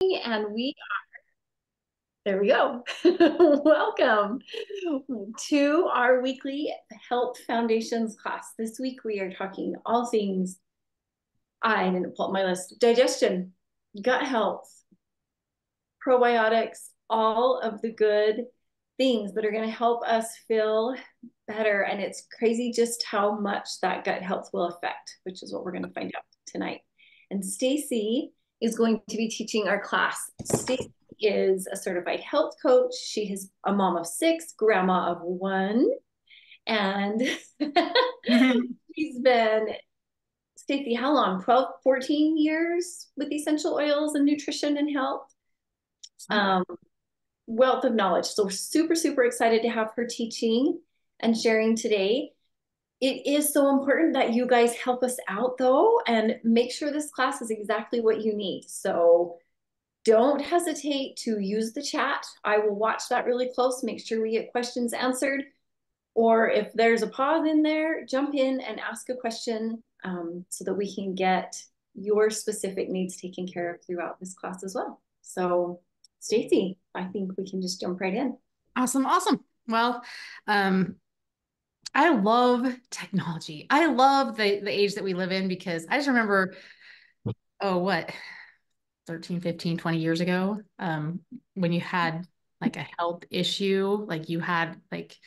And there we go. Welcome to our weekly Health Foundations class. This week we are talking all things, I didn't pull up my list, digestion, gut health, probiotics, all of the good things that are going to help us feel better. And it's crazy just how much that gut health will affect, which is what we're going to find out tonight. And Stacy is going to be teaching our class. Stacy is a certified health coach. She is a mom of 6, grandma of 1, and she's been, Stacy, how long? 12, 14 years with essential oils and nutrition and health. Wealth of knowledge. So we're super, super excited to have her teaching and sharing today. It is so important that you guys help us out though, and make sure this class is exactly what you need. So don't hesitate to use the chat. I will watch that really close, make sure we get questions answered. Or if there's a pause in there, jump in and ask a question so that we can get your specific needs taken care of throughout this class as well. So Stacy, I think we can just jump right in. Awesome. Well, I love technology. I love the age that we live in because I just remember, 13, 15, 20 years ago, when you had like a health issue, like you had like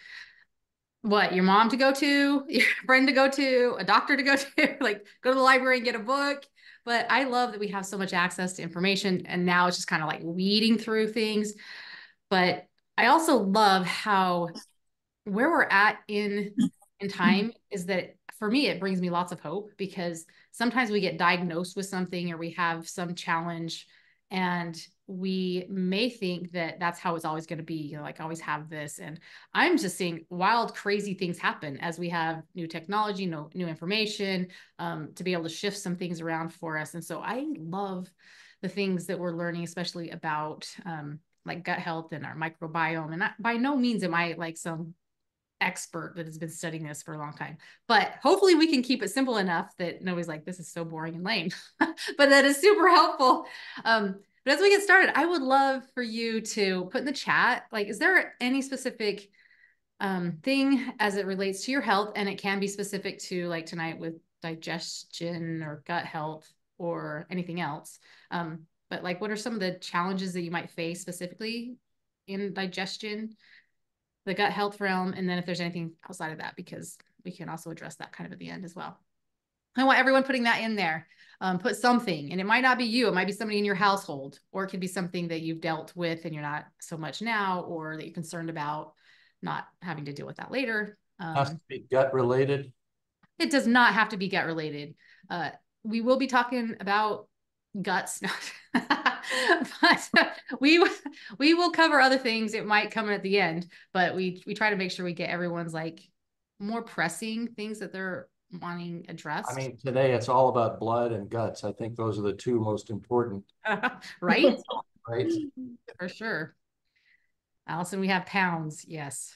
your mom to go to, your friend to go to, a doctor to go to, like go to the library and get a book. But I love that we have so much access to information, and now it's just kind of like weeding through things. But I also love how where we're at in time is that for me, it brings me lots of hope because sometimes we get diagnosed with something or we have some challenge and we may think that that's how it's always going to be, like always have this. And I'm just seeing wild, crazy things happen as we have new technology, new information, to be able to shift some things around for us. And so I love the things that we're learning, especially about like gut health and our microbiome. And by no means am I like some expert that has been studying this for a long time, but hopefully we can keep it simple enough that nobody's like, this is so boring and lame, but that is super helpful. But as we get started, I would love for you to put in the chat, like, is there any specific thing as it relates to your health? And it can be specific to like tonight with digestion or gut health or anything else. But like, what are some of the challenges that you might face specifically in digestion, the gut health realm, and then if there's anything outside of that, because we can also address that kind of at the end as well. I want everyone putting that in there. Put something, and it might not be you, it might be somebody in your household, or it could be something that you've dealt with and you're not so much now, or that you're concerned about not having to deal with that later. Has to be gut related. It does not have to be gut related. We will be talking about guts, but we will cover other things. It might come at the end, but we try to make sure we get everyone's like more pressing things that they're wanting addressed. I mean, today it's all about blood and guts. I think those are the two most important. Right? Right. For sure. Allison, we have pounds. Yes.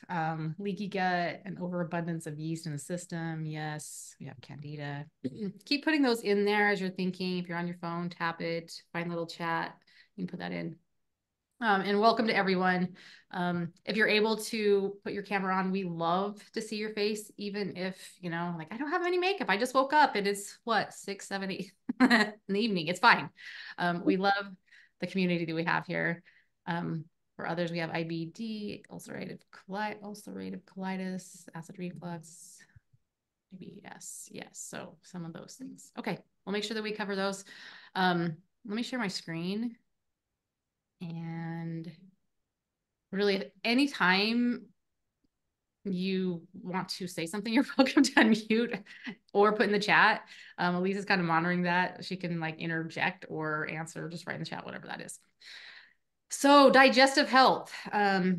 Leaky gut and overabundance of yeast in the system. Yes. We have candida. Keep putting those in there as you're thinking. If you're on your phone, tap it, find a little chat. You can put that in. And welcome to everyone. If you're able to put your camera on, we love to see your face, even if, like I don't have any makeup. I just woke up and it's 6, 7, 8 in the evening. It's fine. We love the community that we have here. For others, we have IBD, ulcerative colitis, acid reflux, IBS. Yes, so some of those things. Okay, we'll make sure that we cover those. Let me share my screen. And really, anytime you want to say something, you're welcome to unmute or put in the chat. Elisa's kind of monitoring that. She can like interject or answer, just write in the chat, whatever that is. So digestive health. I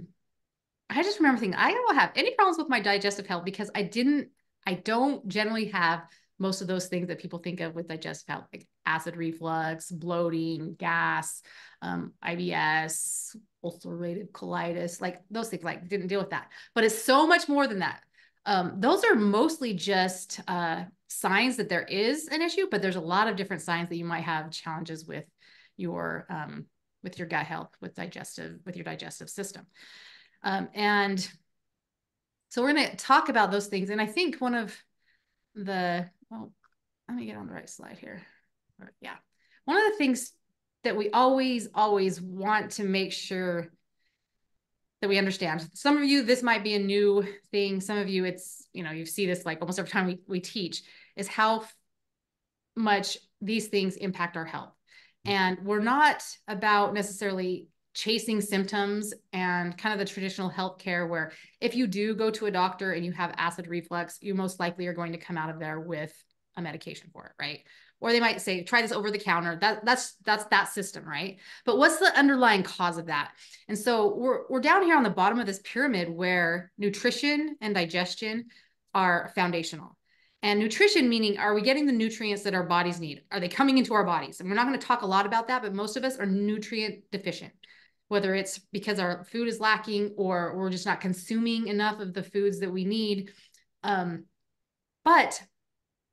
just remember thinking, I don't have any problems with my digestive health because I don't generally have most of those things that people think of with digestive health, like acid reflux, bloating, gas, IBS, ulcerative colitis, like those things, like didn't deal with that. But it's so much more than that. Those are mostly just signs that there is an issue, but there's a lot of different signs that you might have challenges with your with your gut health, with your digestive system. And so we're going to talk about those things. And I think one of the, well, let me get on the right slide here. Yeah. One of the things that we always want to make sure that we understand. Some of you, this might be a new thing. Some of you, it's, you see this like almost every time we teach, is how much these things impact our health. And we're not about necessarily chasing symptoms and kind of the traditional healthcare where if you do go to a doctor and you have acid reflux, you most likely are going to come out of there with a medication for it, right? Or they might say, try this over the counter. That's that system, right? But what's the underlying cause of that? And so we're down here on the bottom of this pyramid where nutrition and digestion are foundational. And nutrition, meaning, are we getting the nutrients that our bodies need? Are they coming into our bodies? And we're not going to talk a lot about that, but most of us are nutrient deficient, whether it's because our food is lacking or we're just not consuming enough of the foods that we need. But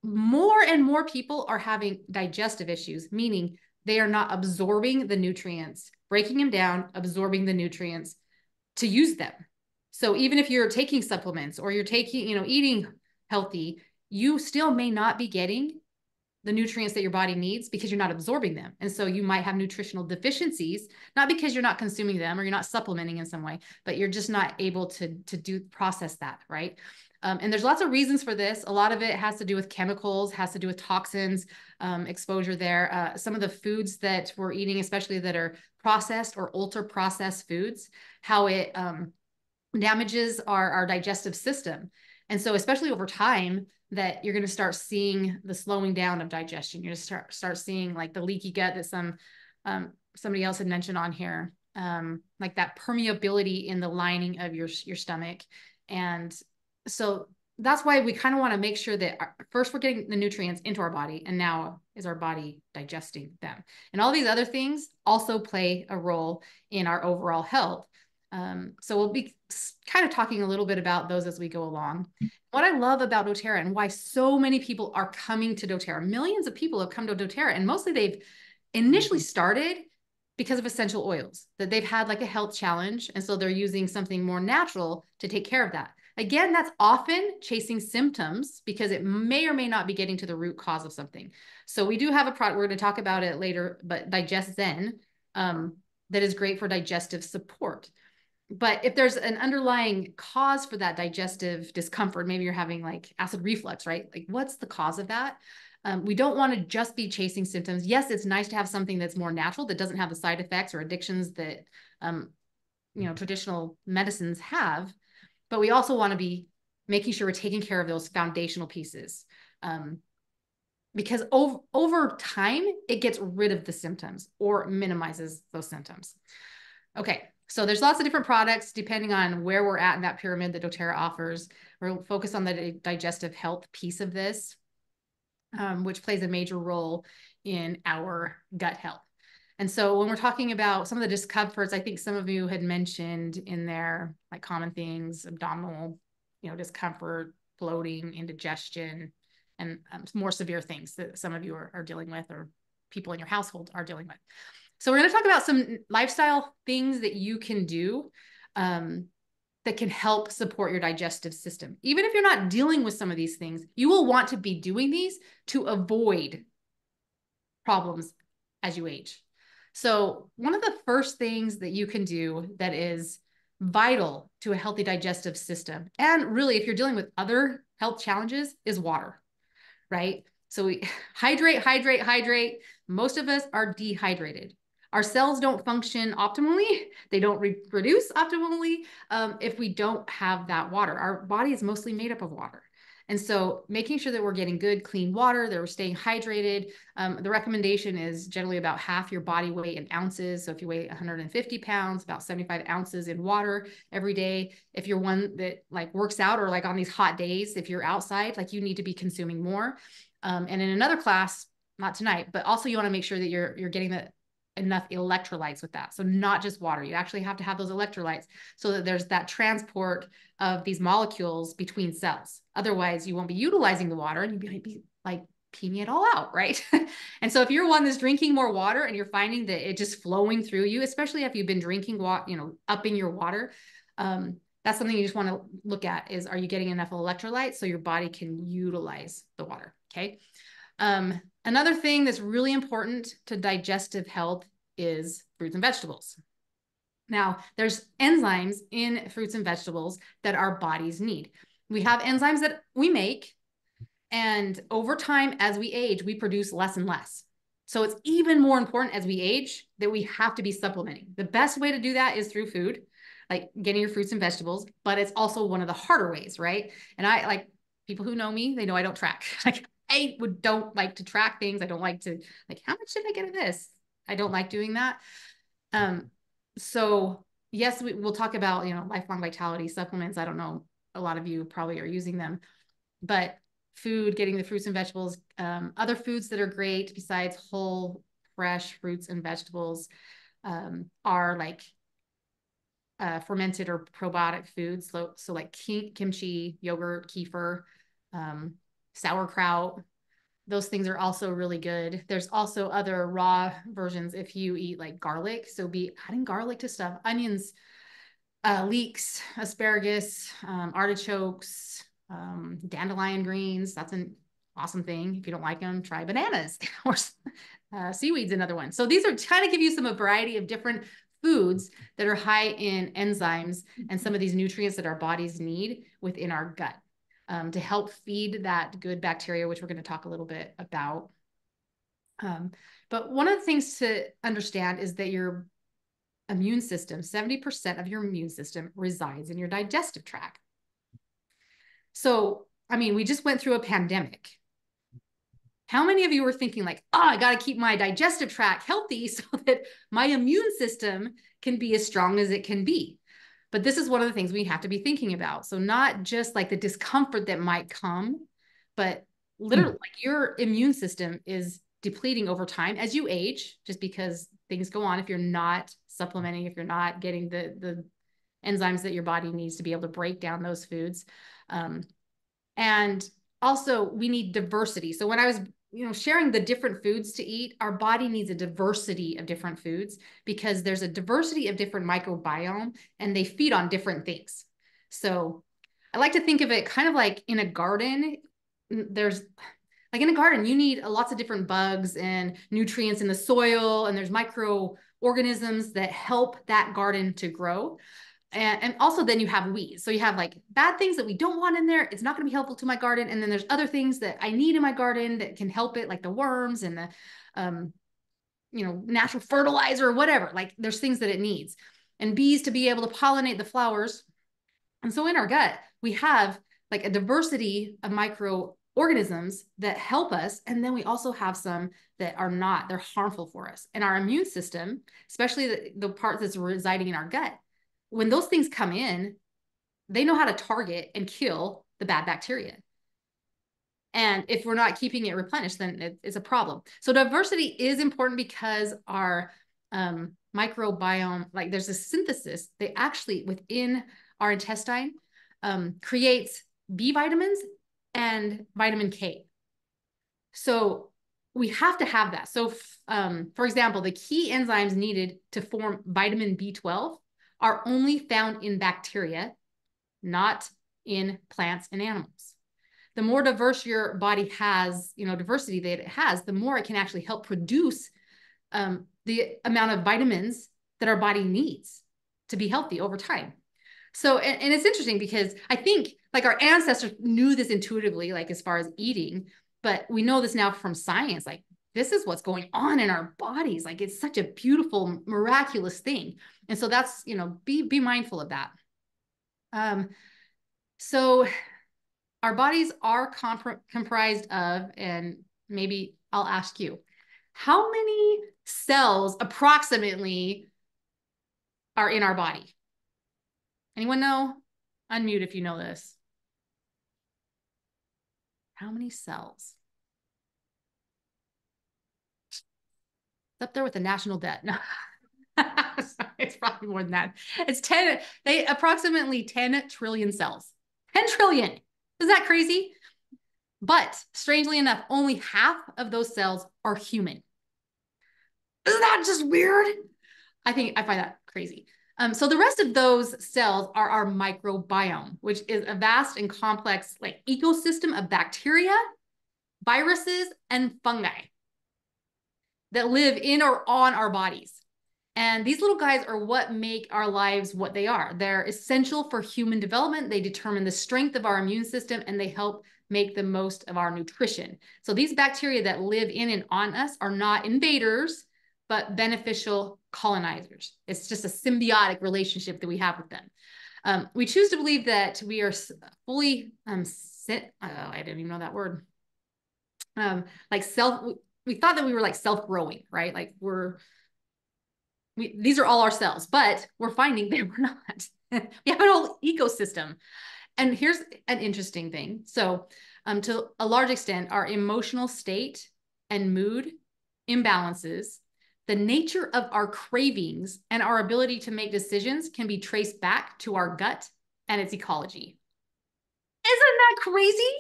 more and more people are having digestive issues, meaning they are not absorbing the nutrients, breaking them down, absorbing the nutrients to use them. So even if you're taking supplements or you're taking, eating healthy, you still may not be getting the nutrients that your body needs because you're not absorbing them. And so you might have nutritional deficiencies, not because you're not consuming them or you're not supplementing in some way, but you're just not able to process that, right? And there's lots of reasons for this. A lot of it has to do with chemicals, has to do with toxins, exposure there. Some of the foods that we're eating, especially that are processed or ultra processed foods, how it damages our digestive system. And so especially over time, that you're going to start seeing the slowing down of digestion. You're going to start seeing like the leaky gut that somebody else had mentioned on here, like that permeability in the lining of your stomach. And so that's why we kind of want to make sure that first we're getting the nutrients into our body, and now is our body digesting them. And all these other things also play a role in our overall health. So we'll be kind of talking a little bit about those as we go along. What I love about doTERRA and why so many people are coming to doTERRA, millions of people have come to doTERRA, and mostly they've initially started because of essential oils, that they've had like a health challenge. And so they're using something more natural to take care of that. Again, that's often chasing symptoms because it may or may not be getting to the root cause of something. So we do have a product, we're going to talk about it later, but Digest Zen, that is great for digestive support. But if there's an underlying cause for that digestive discomfort, maybe you're having like acid reflux, right? Like what's the cause of that? We don't want to just be chasing symptoms. Yes, it's nice to have something that's more natural, that doesn't have the side effects or addictions that, traditional medicines have, but we also want to be making sure we're taking care of those foundational pieces. Because over time, it gets rid of the symptoms or minimizes those symptoms. Okay. So there's lots of different products depending on where we're at in that pyramid that doTERRA offers. We'll focus on the digestive health piece of this, which plays a major role in our gut health. And so when we're talking about some of the discomforts, I think some of you had mentioned in there, like common things, abdominal, discomfort, bloating, indigestion, and more severe things that some of you are dealing with or people in your household are dealing with. So we're going to talk about some lifestyle things that you can do that can help support your digestive system. Even if you're not dealing with some of these things, you will want to be doing these to avoid problems as you age. So one of the first things that you can do that is vital to a healthy digestive system, and really if you're dealing with other health challenges, is water, right? So we hydrate. Most of us are dehydrated. Our cells don't function optimally. They don't reproduce optimally if we don't have that water. Our body is mostly made up of water. And so making sure that we're getting good, clean water, that we're staying hydrated. The recommendation is generally about half your body weight in ounces. So if you weigh 150 pounds, about 75 ounces in water every day. If you're one that like works out or like on these hot days, if you're outside, like you need to be consuming more. And in another class, not tonight, but also you want to make sure that you're getting enough electrolytes with that. So not just water, you actually have to have those electrolytes so that there's that transport of these molecules between cells. Otherwise you won't be utilizing the water and you'll be like peeing it all out, right? And so if you're one that's drinking more water and you're finding that it's just flowing through you, especially if you've been drinking water, you know, upping your water, that's something you just want to look at is, are you getting enough electrolytes so your body can utilize the water, okay? Another thing that's really important to digestive health is fruits and vegetables. Now, there's enzymes in fruits and vegetables that our bodies need. We have enzymes that we make, and over time, as we age, we produce less and less. So it's even more important as we age that we have to be supplementing. The best way to do that is through food, like getting your fruits and vegetables, but it's also one of the harder ways, right? And I, like, people who know me, they know I don't track. Like, I don't like to track things. I don't like to, like, how much did I get of this? I don't like doing that. So yes, we'll talk about, you know, lifelong vitality supplements. I don't know, a lot of you probably are using them, but food, getting the fruits and vegetables, other foods that are great besides whole, fresh fruits and vegetables, are like fermented or probiotic foods. So like kimchi, yogurt, kefir, sauerkraut. Those things are also really good. There's also other raw versions if you eat like garlic. So be adding garlic to stuff, onions, leeks, asparagus, artichokes, dandelion greens. That's an awesome thing. If you don't like them, try bananas or seaweed's another one. So these are trying to give you some variety of different foods that are high in enzymes and some of these nutrients that our bodies need within our gut, to help feed that good bacteria, which we're going to talk a little bit about. But one of the things to understand is that your immune system, 70% of your immune system resides in your digestive tract. So, I mean, we just went through a pandemic. How many of you were thinking like, oh, I got to keep my digestive tract healthy so that my immune system can be as strong as it can be? But this is one of the things we have to be thinking about. So not just like the discomfort that might come, but literally like your immune system is depleting over time as you age, just because things go on. If you're not supplementing, if you're not getting the enzymes that your body needs to be able to break down those foods. And also we need diversity. So when I was, you know, sharing the different foods to eat, our body needs a diversity of different foods because there's a diversity of different microbiome and they feed on different things. So I like to think of it kind of like in a garden. There's like in a garden, you need lots of different bugs and nutrients in the soil, and there's microorganisms that help that garden to grow. And also then you have weeds. So you have like bad things that we don't want in there. It's not going to be helpful to my garden. And then there's other things that I need in my garden that can help it, like the worms and the, you know, natural fertilizer or whatever. Like there's things that it needs. And bees to be able to pollinate the flowers. And so in our gut, we have like a diversity of microorganisms that help us. And then we also have some that are not, they're harmful for us. And our immune system, especially the part that's residing in our gut, when those things come in, they know how to target and kill the bad bacteria. And if we're not keeping it replenished, then it's a problem. So diversity is important because our microbiome, like there's a synthesis, they actually within our intestine creates B vitamins and vitamin K. So we have to have that. So for example, the key enzymes needed to form vitamin B12 are only found in bacteria, not in plants and animals. The more diverse your body has, you know, diversity that it has, the more it can actually help produce the amount of vitamins that our body needs to be healthy over time. So, and it's interesting because I think like our ancestors knew this intuitively, like as far as eating, but we know this now from science, like this is what's going on in our bodies. Like it's such a beautiful, miraculous thing. And so that's, you know, be mindful of that. So our bodies are comprised of, and maybe I'll ask you, how many cells approximately are in our body? Anyone know? Unmute if you know this. How many cells? It's up there with the national debt. No. Sorry, it's probably more than that. It's 10, approximately 10 trillion cells. 10 trillion. Is that crazy? But strangely enough, only half of those cells are human. Isn't that just weird? I find that crazy. So the rest of those cells are our microbiome, which is a vast and complex like ecosystem of bacteria, viruses, and fungi that live in or on our bodies. And these little guys are what make our lives what they are. They're essential for human development. They determine the strength of our immune system, and they help make the most of our nutrition. So these bacteria that live in and on us are not invaders, but beneficial colonizers. It's just a symbiotic relationship that we have with them. We choose to believe that we are fully, I didn't even know that word. We thought that we were like self-growing, right? Like these are all our cells, but we're finding that we're not. We have an whole ecosystem. And here's an interesting thing. So to a large extent, our emotional state and mood imbalances, the nature of our cravings, and our ability to make decisions can be traced back to our gut and its ecology. Isn't that crazy?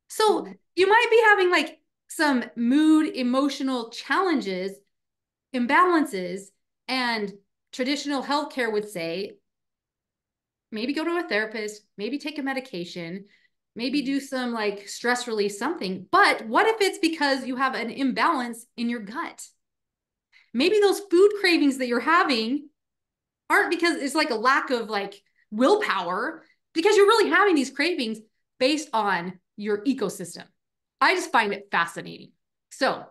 So you might be having like some mood, emotional challenges, imbalances, and traditional healthcare would say, maybe go to a therapist, maybe take a medication, maybe do some like stress release, something. But what if it's because you have an imbalance in your gut? Maybe those food cravings that you're having aren't because it's like a lack of like willpower, because you're really having these cravings based on your ecosystem. I just find it fascinating. So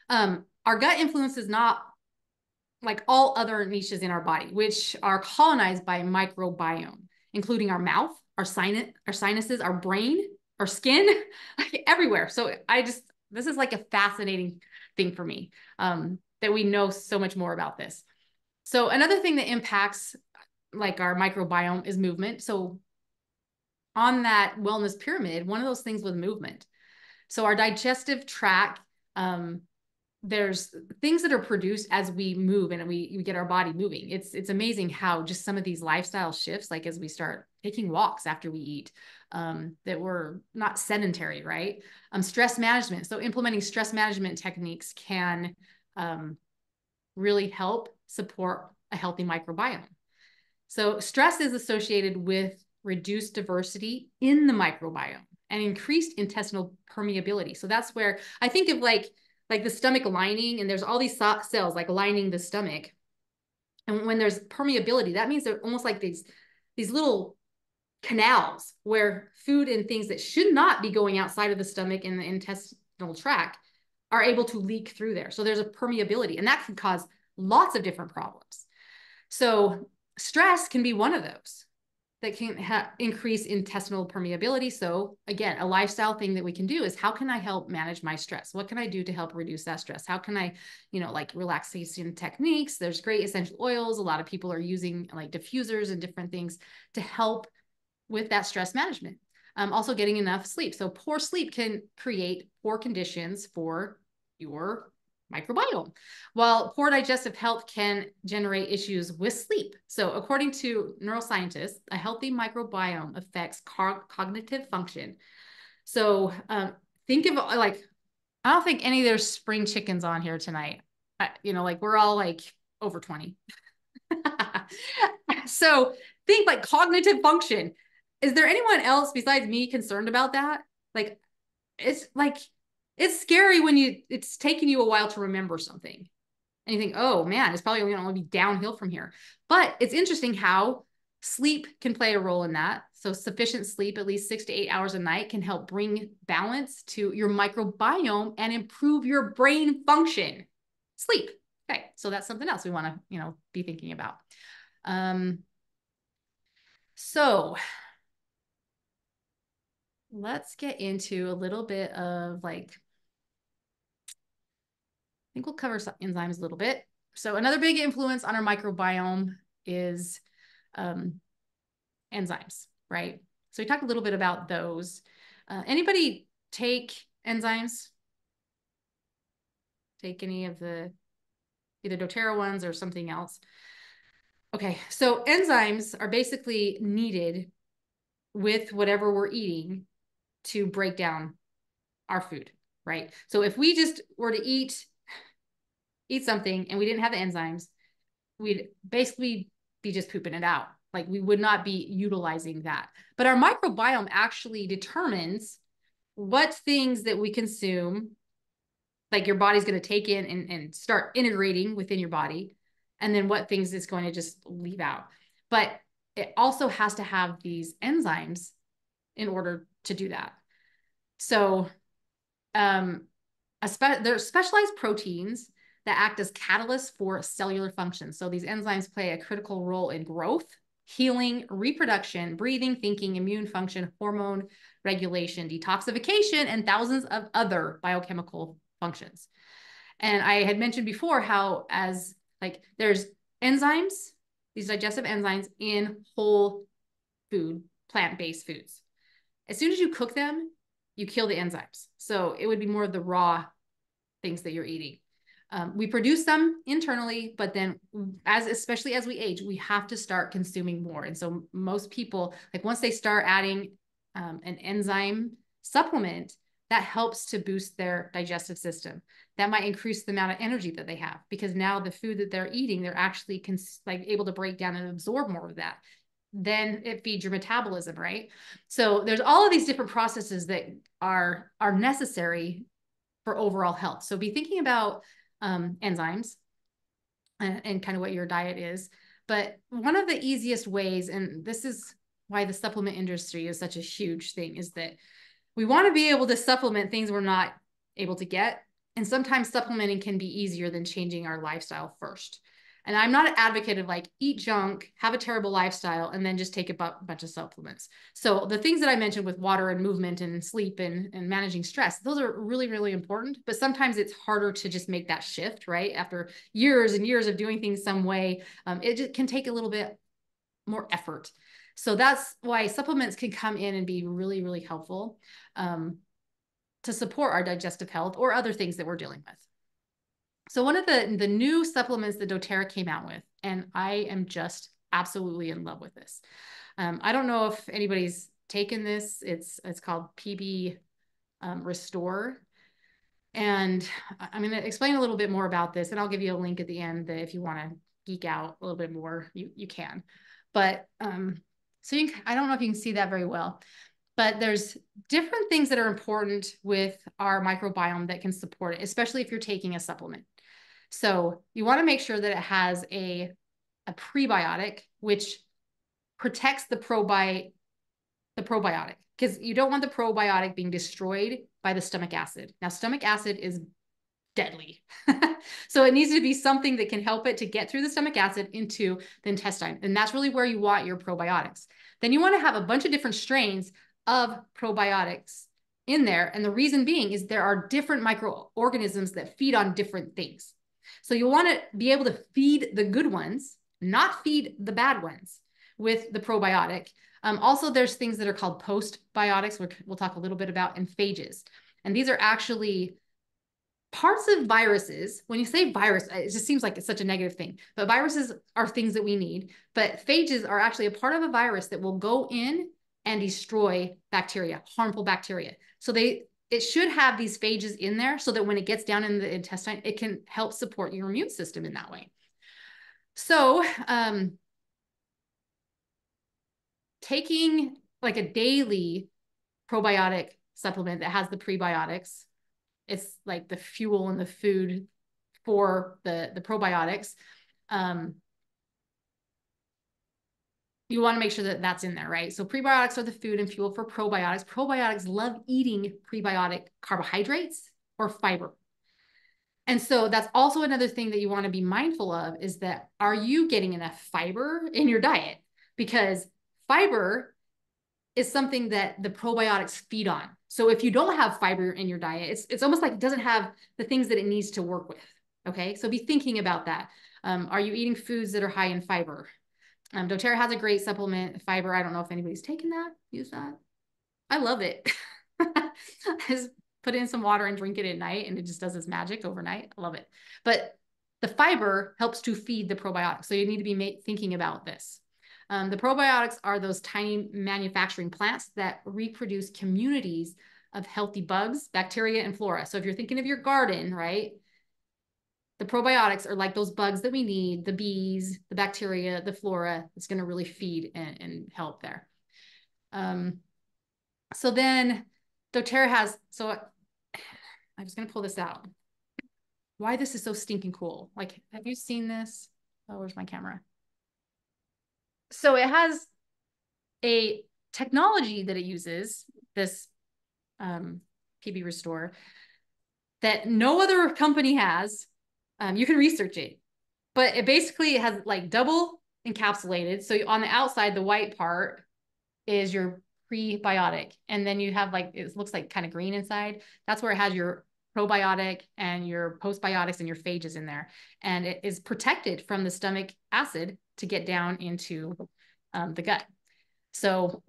our gut influence is not like all other niches in our body, which are colonized by microbiome, including our mouth, our sinuses, our brain, our skin, like everywhere. So this is like a fascinating thing for me, that we know so much more about this. So another thing that impacts like our microbiome is movement. So on that wellness pyramid, one of those things was movement. So our digestive tract, there's things that are produced as we move and we get our body moving. It's amazing how just some of these lifestyle shifts, like as we start taking walks after we eat, that we're not sedentary, right? Stress management. So implementing stress management techniques can really help support a healthy microbiome. So stress is associated with reduced diversity in the microbiome and increased intestinal permeability. So that's where I think of like the stomach lining, and there's all these cells like lining the stomach. And when there's permeability, that means they're almost like these little canals where food and things that should not be going outside of the stomach and the intestinal tract are able to leak through there. So there's a permeability, and that can cause lots of different problems. So stress can be one of those that can increase intestinal permeability. So again, a lifestyle thing that we can do is, how can I help manage my stress? What can I do to help reduce that stress? How can I, like relaxation techniques? There's great essential oils. A lot of people are using like diffusers and different things to help with that stress management. Also getting enough sleep. So poor sleep can create poor conditions for your microbiome, while poor digestive health can generate issues with sleep. So according to neuroscientists, a healthy microbiome affects cognitive function. So think of like, I don't think any of there's spring chickens on here tonight. Like we're all like over 20. So think like cognitive function. Is there anyone else besides me concerned about that? Like, it's scary when it's taking you a while to remember something. And you think, oh man, it's probably going to be downhill from here. But it's interesting how sleep can play a role in that. So sufficient sleep, at least 6 to 8 hours a night, can help bring balance to your microbiome and improve your brain function. Sleep. Okay, so that's something else we want to, be thinking about. So let's get into a little bit of like, I think we'll cover some enzymes a little bit. So another big influence on our microbiome is enzymes, right? So we talked a little bit about those. Anybody take enzymes? Take any of the either doTERRA ones or something else? Okay, so enzymes are basically needed with whatever we're eating to break down our food, right? So if we just were to eat something and we didn't have the enzymes, we'd basically be just pooping it out. Like we would not be utilizing that. But our microbiome actually determines what things that we consume, like your body's going to take in and start integrating within your body, and then what things it's going to just leave out. But it also has to have these enzymes in order to do that. So there's specialized proteins that act as catalysts for cellular function. So these enzymes play a critical role in growth, healing, reproduction, breathing, thinking, immune function, hormone regulation, detoxification, and thousands of other biochemical functions. And I had mentioned before how there's enzymes, these digestive enzymes in whole food, plant-based foods. As soon as you cook them, you kill the enzymes. So it would be more of the raw things that you're eating. We produce them internally, but then especially as we age, we have to start consuming more. And so most people, like once they start adding an enzyme supplement, that helps to boost their digestive system. That might increase the amount of energy that they have, because now the food that they're eating, they're actually able to break down and absorb more of that. Then it feeds your metabolism, right? So there's all of these different processes that are necessary for overall health. So be thinking about enzymes and kind of what your diet is. But one of the easiest ways, and this is why the supplement industry is such a huge thing, is that we want to be able to supplement things we're not able to get. And sometimes supplementing can be easier than changing our lifestyle first. And I'm not an advocate of like eat junk, have a terrible lifestyle, and then just take a bunch of supplements. So the things that I mentioned with water and movement and sleep and managing stress, those are really, really important. But sometimes it's harder to just make that shift, right? After years and years of doing things some way, it just can take a little bit more effort. So that's why supplements can come in and be really, really helpful to support our digestive health or other things that we're dealing with. So one of the new supplements that doTERRA came out with, and I am just absolutely in love with this. I don't know if anybody's taken this. It's called PB Restore. And I'm going to explain a little bit more about this, and I'll give you a link at the end that if you want to geek out a little bit more, you can. But so I don't know if you can see that very well, but there's different things that are important with our microbiome that can support it, especially if you're taking a supplement. So you want to make sure that it has a prebiotic, which protects the probiotic, because you don't want the probiotic being destroyed by the stomach acid. Now, stomach acid is deadly. So it needs to be something that can help it to get through the stomach acid into the intestine. And that's really where you want your probiotics. Then you want to have a bunch of different strains of probiotics in there. And the reason being is there are different microorganisms that feed on different things. So you want to be able to feed the good ones, not feed the bad ones with the probiotic. Also, there's things that are called postbiotics, which we'll talk a little bit about, and phages. And these are actually parts of viruses. When you say virus, it just seems like it's such a negative thing, but viruses are things that we need. But phages are actually a part of a virus that will go in and destroy bacteria, harmful bacteria. So it should have these phages in there so that when it gets down in the intestine, it can help support your immune system in that way. So taking like a daily probiotic supplement that has the prebiotics, it's like the fuel and the food for the probiotics. You want to make sure that that's in there, right? So prebiotics are the food and fuel for probiotics. Probiotics love eating prebiotic carbohydrates or fiber. And so that's also another thing that you want to be mindful of, is that, are you getting enough fiber in your diet? Because fiber is something that the probiotics feed on. So if you don't have fiber in your diet, it's almost like it doesn't have the things that it needs to work with. Okay, so be thinking about that. Are you eating foods that are high in fiber? doTERRA has a great supplement, fiber. I don't know if anybody's taken that, use that. I love it. I just put in some water and drink it at night, and it just does its magic overnight. I love it. But the fiber helps to feed the probiotics. So you need to be thinking about this. The probiotics are those tiny manufacturing plants that reproduce communities of healthy bugs, bacteria, and flora. So if you're thinking of your garden, right? The probiotics are like those bugs that we need, the bees, the bacteria, the flora. It's going to really feed and help there. So then doTERRA has, so I'm just going to pull this out. Why this is so stinking cool. Like, have you seen this? Oh, where's my camera? So it has a technology that it uses, this PB Restore, that no other company has. You can research it, but it basically has like double encapsulated. So on the outside, the white part is your prebiotic. And then you have like, it looks like kind of green inside. That's where it has your probiotic and your postbiotics and your phages in there. And it is protected from the stomach acid to get down into the gut. So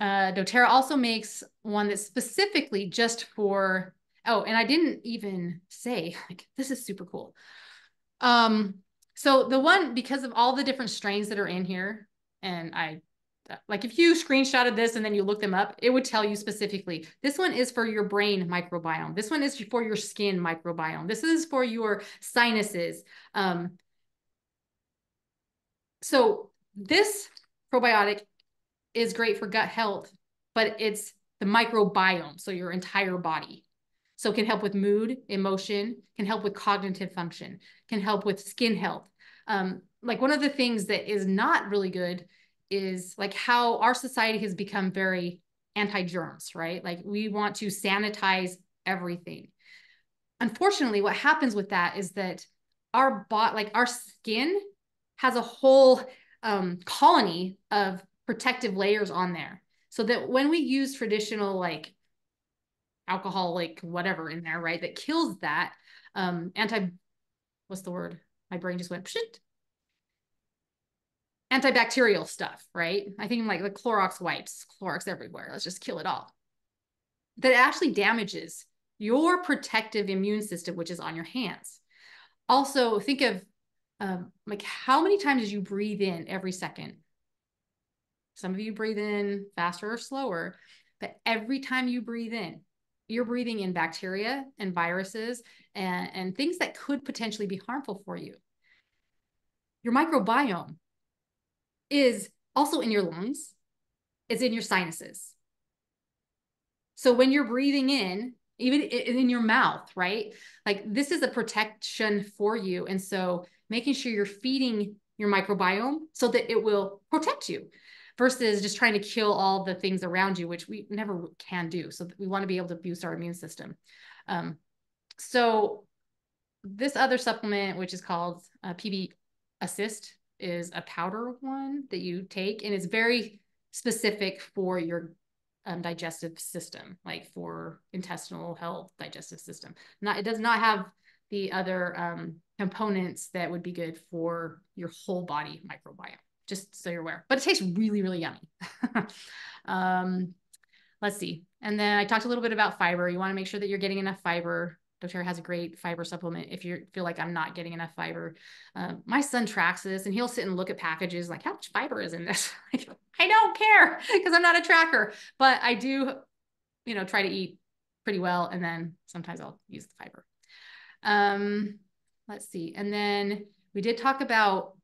doTERRA also makes one that's specifically just for, oh, and I didn't even say, like, this is super cool. So the one, because of all the different strains that are in here, and like if you screenshotted this and then you look them up, it would tell you specifically, this one is for your brain microbiome. This one is for your skin microbiome. This is for your sinuses. So this probiotic is great for gut health, but it's the microbiome, so your entire body. So it can help with mood, emotion, can help with cognitive function, can help with skin health. Like one of the things that is not really good is like how our society has become very anti-germs, right? Like we want to sanitize everything. Unfortunately, what happens with that is that our skin has a whole colony of protective layers on there. So that when we use traditional like alcohol, like whatever in there, right, that kills that what's the word? My brain just went, pshit. Antibacterial stuff, right? I think like the Clorox wipes, Clorox everywhere. Let's just kill it all. That actually damages your protective immune system, which is on your hands. Also, think of like how many times did you breathe in every second? Some of you breathe in faster or slower, but every time you breathe in, you're breathing in bacteria and viruses and things that could potentially be harmful for you. Your microbiome is also in your lungs. It's in your sinuses. So when you're breathing in, even in your mouth, right? Like this is a protection for you. And so making sure you're feeding your microbiome so that it will protect you versus just trying to kill all the things around you, which we never can do. So we want to be able to boost our immune system. So this other supplement, which is called PB Assist, is a powder one that you take, and it's very specific for your digestive system, like for intestinal health, digestive system. It does not have the other components that would be good for your whole body microbiome, just so you're aware. But it tastes really, really yummy. Let's see. And then I talked a little bit about fiber. You want to make sure that you're getting enough fiber. doTERRA has a great fiber supplement if you feel like I'm not getting enough fiber. My son tracks this and he'll sit and look at packages like, how much fiber is in this? I don't care because I'm not a tracker, but I do, try to eat pretty well. And then sometimes I'll use the fiber. Let's see. And then we did talk about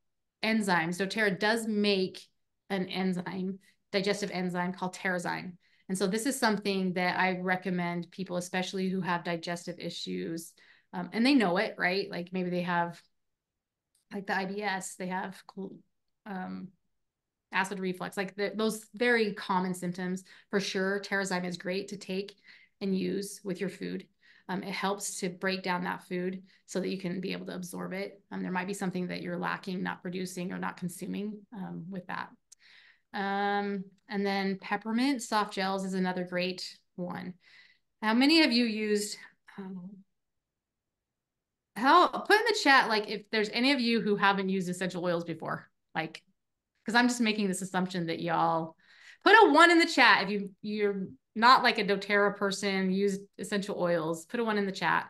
enzymes. doTERRA does make an enzyme, digestive enzyme called Terrazyme. And so this is something that I recommend people, especially who have digestive issues, and they know it, right? Like maybe they have like the IBS, they have acid reflux, like those very common symptoms. For sure, Terrazyme is great to take and use with your food. It helps to break down that food so that you can be able to absorb it. There might be something that you're lacking, not producing or not consuming with that. And then peppermint soft gels is another great one. How many of you used, put in the chat, like if there's any of you who haven't used essential oils before, like, because I'm just making this assumption that y'all put a 1 in the chat. If you're not like a doTERRA person, use essential oils, put a 1 in the chat.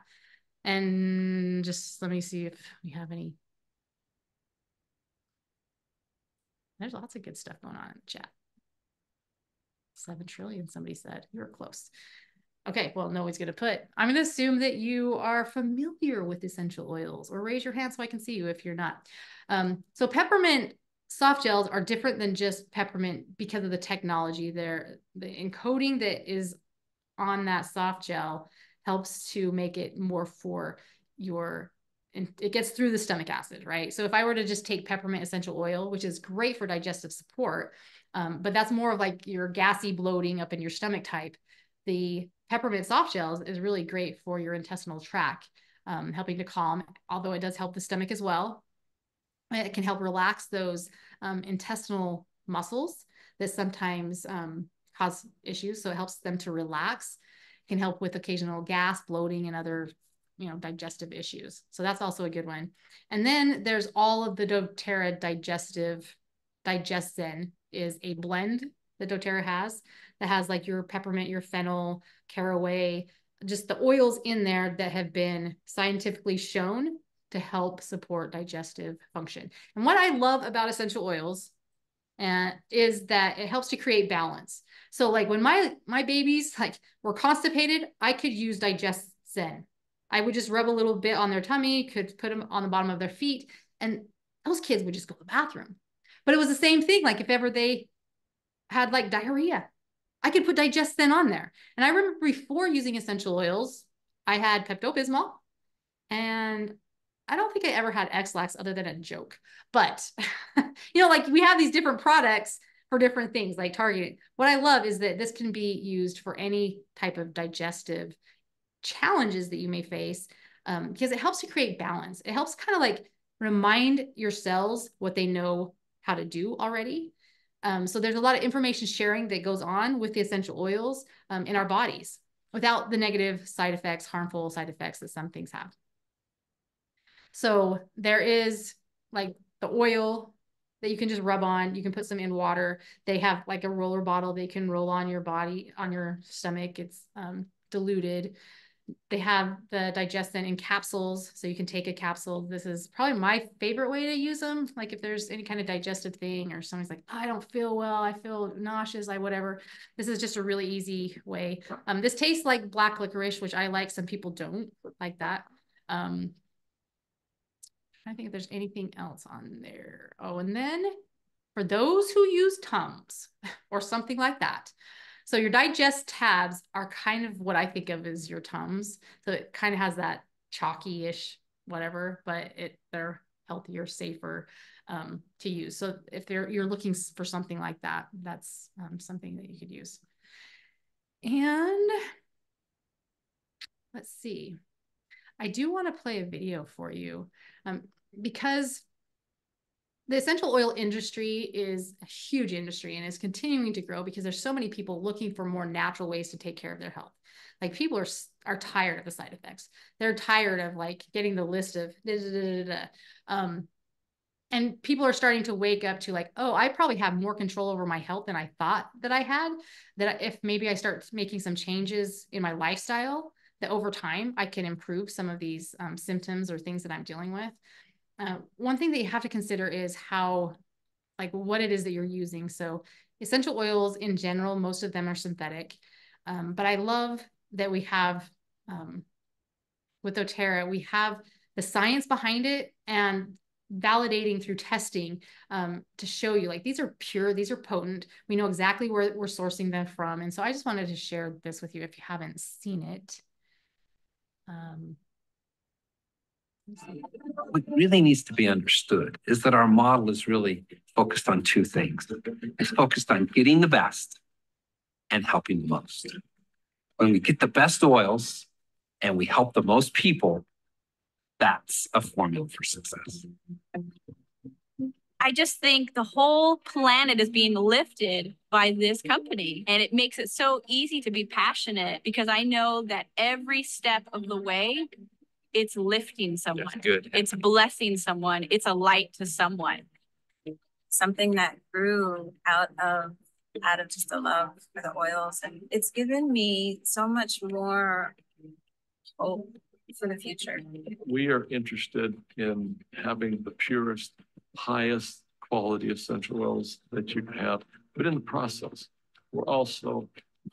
And just let me see if we have any. There's lots of good stuff going on in the chat. 7 trillion, somebody said. You were close. Okay, well, no one's going to put. I'm going to assume that you are familiar with essential oils, or raise your hand so I can see you if you're not. So peppermint soft gels are different than just peppermint because of the technology. The encoding that is on that soft gel helps to make it more for your, and it gets through the stomach acid, right? So if I were to just take peppermint essential oil, which is great for digestive support, but that's more of like your gassy bloating up in your stomach type, the peppermint soft gels is really great for your intestinal tract, helping to calm, although it does help the stomach as well. It can help relax those intestinal muscles that sometimes cause issues. So it helps them to relax. It can help with occasional gas, bloating, and other, digestive issues. So that's also a good one. And then there's all of the doTERRA digestive. Digestion is a blend that doTERRA has that has like your peppermint, your fennel, caraway, just the oils in there that have been scientifically shown to help support digestive function. And what I love about essential oils is that it helps to create balance. So like when my babies like were constipated, I could use Digestion. I would just rub a little bit on their tummy, could put them on the bottom of their feet, and those kids would just go to the bathroom. But it was the same thing. Like if ever they had like diarrhea, I could put Digestion on there. And I remember before using essential oils, I had Pepto-Bismol, and I don't think I ever had X-Lax other than a joke. But, like we have these different products for different things like targeting. What I love is that this can be used for any type of digestive challenges that you may face, because it helps to create balance. It helps kind of like remind your cells what they know how to do already. So there's a lot of information sharing that goes on with the essential oils in our bodies without the negative side effects, harmful side effects that some things have. So there is like the oil that you can just rub on. You can put some in water. They have like a roller bottle they can roll on your body, on your stomach. It's diluted. They have the Digestion in capsules, so you can take a capsule. This is probably my favorite way to use them. Like if there's any kind of digestive thing or somebody's like, I don't feel well, I feel nauseous, whatever. This is just a really easy way. This tastes like black licorice, which I like. Some people don't like that. I think if there's anything else on there. Oh, and then for those who use Tums or something like that. So your digest tabs are kind of what I think of as your Tums. So it kind of has that chalky-ish whatever, but they're healthier, safer to use. So if you're looking for something like that, that's something that you could use. And let's see. I do want to play a video for you because the essential oil industry is a huge industry and is continuing to grow because there's so many people looking for more natural ways to take care of their health. Like people are tired of the side effects. They're tired of like getting the list of and people are starting to wake up to like, oh, I probably have more control over my health than I thought that I had. That if maybe I start making some changes in my lifestyle, that over time I can improve some of these symptoms or things that I'm dealing with. One thing that you have to consider is what it is that you're using. So essential oils in general, most of them are synthetic. But I love that we have, with doTERRA, we have the science behind it and validating through testing to show you like these are pure, these are potent. We know exactly where we're sourcing them from. And so I just wanted to share this with you if you haven't seen it. What really needs to be understood is that our model is really focused on two things. It's focused on getting the best and helping the most. When we get the best oils and we help the most people, that's a formula for success. I just think the whole planet is being lifted by this company, and it makes it so easy to be passionate because I know that every step of the way, it's lifting someone. That's good. It's blessing someone. It's a light to someone. Something that grew out of just a love for the oils, and it's given me so much more hope for the future. We are interested in having the purest, highest quality essential oils that you have. But in the process, we're also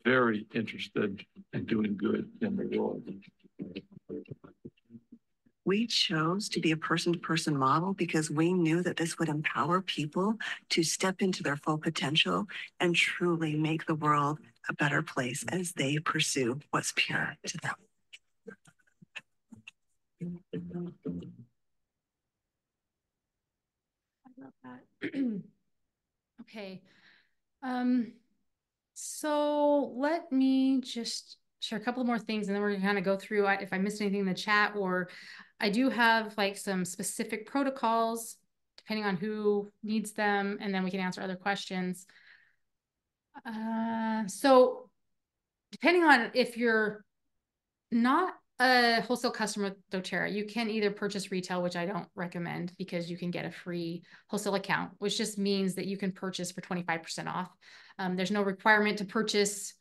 very interested in doing good in the world. We chose to be a person-to-person model because we knew that this would empower people to step into their full potential and truly make the world a better place as they pursue what's pure to them. I love that. Okay. So let me just share a couple more things, and then we're gonna kind of go through if I missed anything in the chat, or I do have like some specific protocols depending on who needs them, and then we can answer other questions. So depending on if you're not a wholesale customer with doTERRA, you can either purchase retail, which I don't recommend because you can get a free wholesale account, which just means that you can purchase for 25% off. There's no requirement to purchase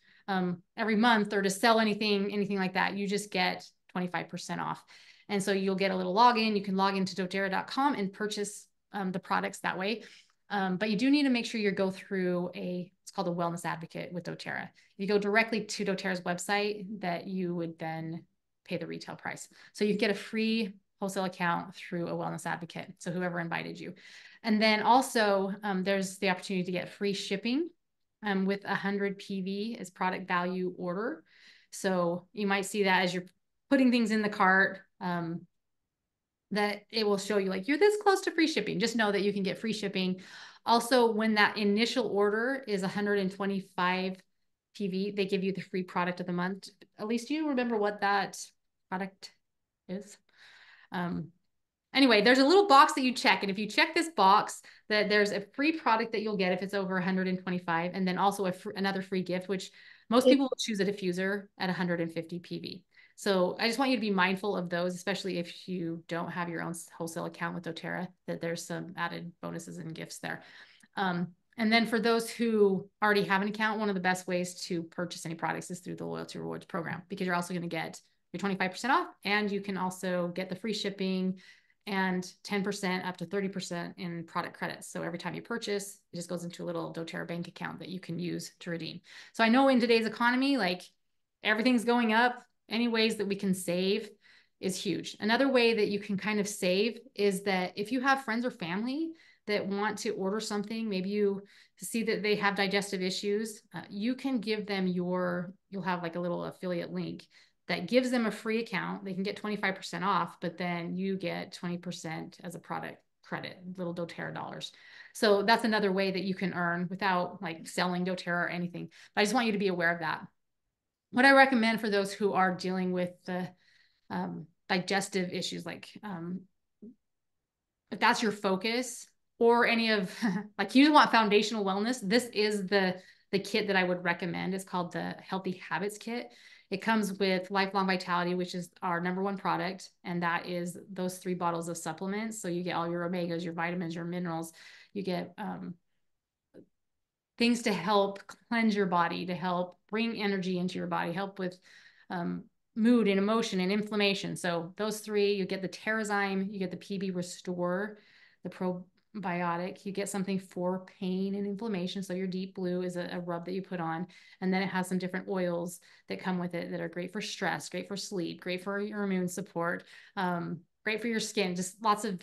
every month or to sell anything like that. You just get 25% off. And so you'll get a little login. You can log into doterra.com and purchase the products that way. But you do need to make sure you go through it's called a wellness advocate with doTERRA. If you go directly to doTERRA's website, that you would then pay the retail price. So you get a free wholesale account through a wellness advocate. So whoever invited you. And then also there's the opportunity to get free shipping with 100 PV as product value order. So you might see that as you're putting things in the cart, that it will show you like, you're this close to free shipping. Just know that you can get free shipping. Also, when that initial order is 125 PV, they give you the free product of the month. At least you remember what that product is. Anyway, there's a little box that you check. And if you check this box, that there's a free product that you'll get if it's over 125, and then also another free gift, which most people will choose a diffuser at 150 PV. So I just want you to be mindful of those, especially if you don't have your own wholesale account with doTERRA, that there's some added bonuses and gifts there. And then for those who already have an account, one of the best ways to purchase any products is through the Loyalty Rewards program, because you're also going to get your 25% off, and you can also get the free shipping and 10% up to 30% in product credits. So every time you purchase, it just goes into a little doTERRA bank account that you can use to redeem. So I know in today's economy, like everything's going up. Any ways that we can save is huge. Another way that you can kind of save is that if you have friends or family that want to order something, maybe you see that they have digestive issues, you can give them you'll have like a little affiliate link that gives them a free account. They can get 25% off, but then you get 20% as a product credit, little doTERRA dollars. So that's another way that you can earn without like selling doTERRA or anything. But I just want you to be aware of that. What I recommend for those who are dealing with the digestive issues, like if that's your focus, or any of like you want foundational wellness, this is the kit that I would recommend. It's called the Healthy Habits Kit. It comes with Lifelong Vitality, which is our #1 product, and that is those 3 bottles of supplements. So you get all your omegas, your vitamins, your minerals. You get things to help cleanse your body, to help bring energy into your body, help with mood and emotion and inflammation. So those 3, you get the Terrazyme, you get the PB Restore, the probiotic, you get something for pain and inflammation. So your Deep Blue is a rub that you put on. And then it has some different oils that come with it that are great for stress, great for sleep, great for your immune support, great for your skin, just lots of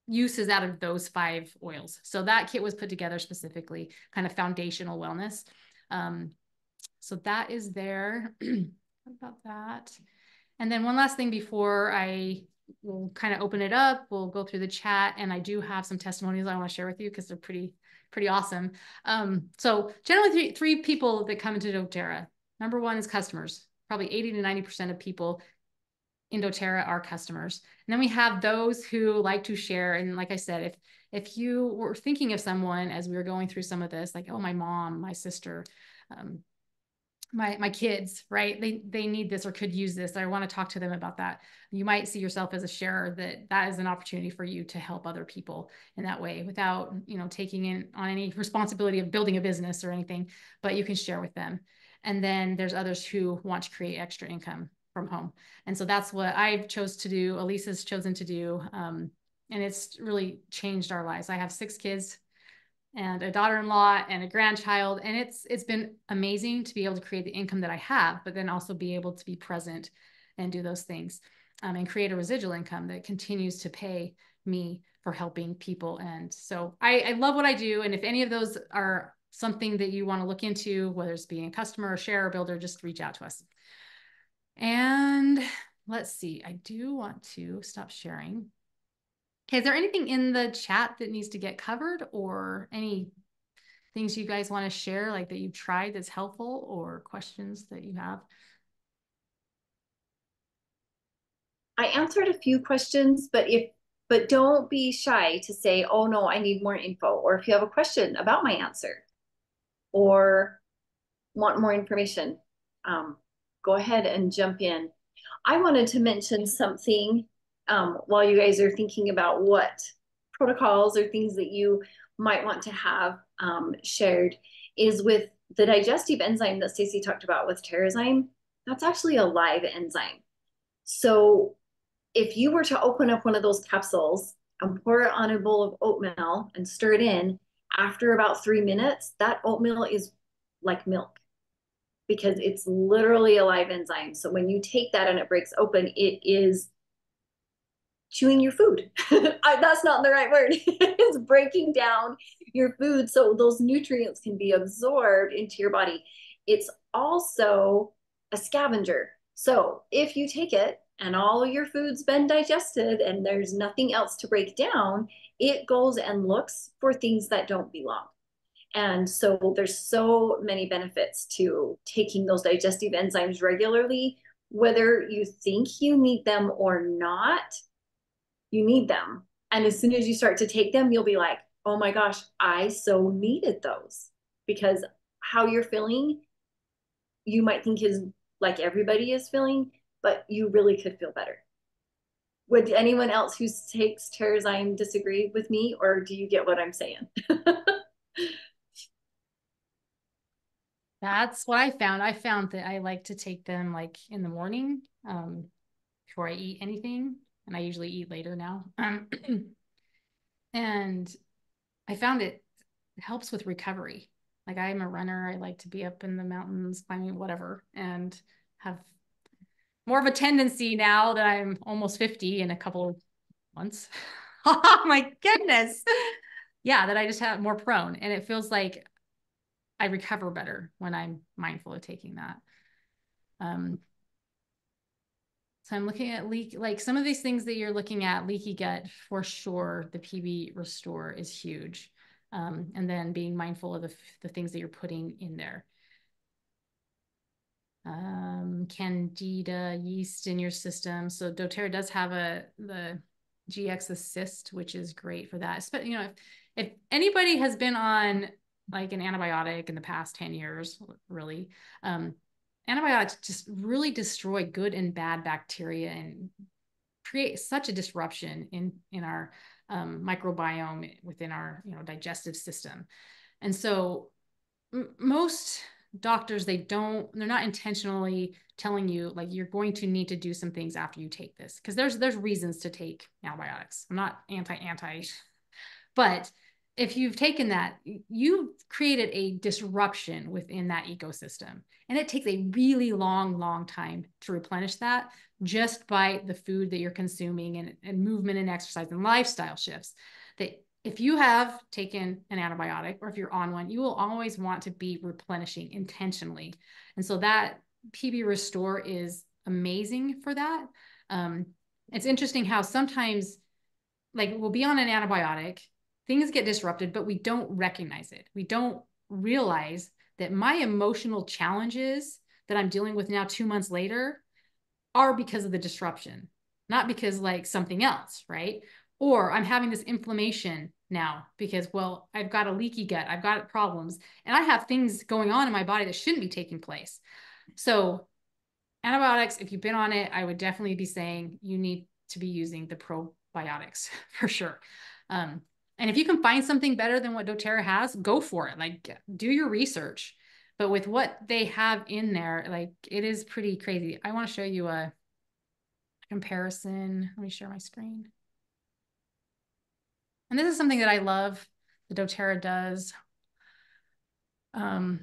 uses out of those 5 oils. So that kit was put together specifically, kind of foundational wellness. So that is there. What about that? And then one last thing before I will kind of open it up, we'll go through the chat, and I do have some testimonials I want to share with you because they're pretty awesome. So generally 3 people that come into doTERRA. #1 is customers. Probably 80 to 90% of people in doTERRA are customers. And then we have those who like to share. And like I said, if you were thinking of someone as we were going through some of this, like, oh, my mom, my sister, my kids, right? They need this or could use this. I want to talk to them about that. You might see yourself as a sharer, that is an opportunity for you to help other people in that way without, taking in on any responsibility of building a business or anything, but you can share with them. And then there's others who want to create extra income from home. And so that's what I've chose to do. Elisa's chosen to do. And it's really changed our lives. I have 6 kids and a daughter-in-law and a grandchild. And it's been amazing to be able to create the income that I have, but then also be able to be present and do those things, and create a residual income that continues to pay me for helping people. And so I love what I do. And if any of those are something that you want to look into, whether it's being a customer or share or builder, just reach out to us. And let's see, I do want to stop sharing. Okay, is there anything in the chat that needs to get covered, or any things you guys want to share, like that you've tried that's helpful, or questions that you have? I answered a few questions, but don't be shy to say, oh no, I need more info. Or if you have a question about my answer or want more information, go ahead and jump in. I wanted to mention something while you guys are thinking about what protocols or things that you might want to have shared, is with the digestive enzyme that Stacey talked about with Terrazyme. That's actually a live enzyme. So if you were to open up one of those capsules and pour it on a bowl of oatmeal and stir it in, after about 3 minutes, that oatmeal is like milk, because it's literally a live enzyme. So when you take that and it breaks open, it is chewing your food. That's not the right word. It's breaking down your food so those nutrients can be absorbed into your body. It's also a scavenger. So if you take it and all your food's been digested and there's nothing else to break down, it goes and looks for things that don't belong. And so there's so many benefits to taking those digestive enzymes regularly, whether you think you need them or not, you need them. And as soon as you start to take them, you'll be like, oh my gosh, I so needed those. Because how you're feeling, you might think is like everybody is feeling, but you really could feel better. Would anyone else who takes Terrazyme disagree with me, or do you get what I'm saying? That's what I found. I found that I like to take them like in the morning before I eat anything. And I usually eat later now. And I found it helps with recovery. Like, I'm a runner. I like to be up in the mountains, climbing, whatever, and have more of a tendency now that I'm almost 50 in a couple of months. Oh my goodness. Yeah, that I just have more prone. And it feels like I recover better when I'm mindful of taking that. So I'm looking at like some of these things that you're looking at, leaky gut, for sure. The PB Restore is huge. And then being mindful of the things that you're putting in there. Candida yeast in your system. So doTERRA does have the GX Assist, which is great for that. You know, if anybody has been on like an antibiotic in the past 10 years, really, antibiotics just really destroy good and bad bacteria and create such a disruption in our microbiome within our digestive system. And so most doctors, they're not intentionally telling you like you're going to need to do some things after you take this, because there's reasons to take antibiotics. I'm not anti, but if you've taken that, you've created a disruption within that ecosystem. And it takes a really long time to replenish that, just by the food that you're consuming and movement and exercise and lifestyle shifts. That if you have taken an antibiotic, or if you're on one, you will always want to be replenishing intentionally. And so that PB Restore is amazing for that. It's interesting how sometimes, like, we'll be on an antibiotic, things get disrupted, but we don't recognize it. We don't realize that my emotional challenges that I'm dealing with now 2 months later are because of the disruption, not because like something else, right? Or I'm having this inflammation now because, well, I've got a leaky gut, I've got problems, and I have things going on in my body that shouldn't be taking place. So antibiotics, if you've been on it, I would definitely be saying you need to be using the probiotics for sure. And if you can find something better than what doTERRA has, go for it. Like, do your research. But with what they have in there, like, it is pretty crazy. I want to show you a comparison. Let me share my screen. And this is something that I love, the doTERRA does, that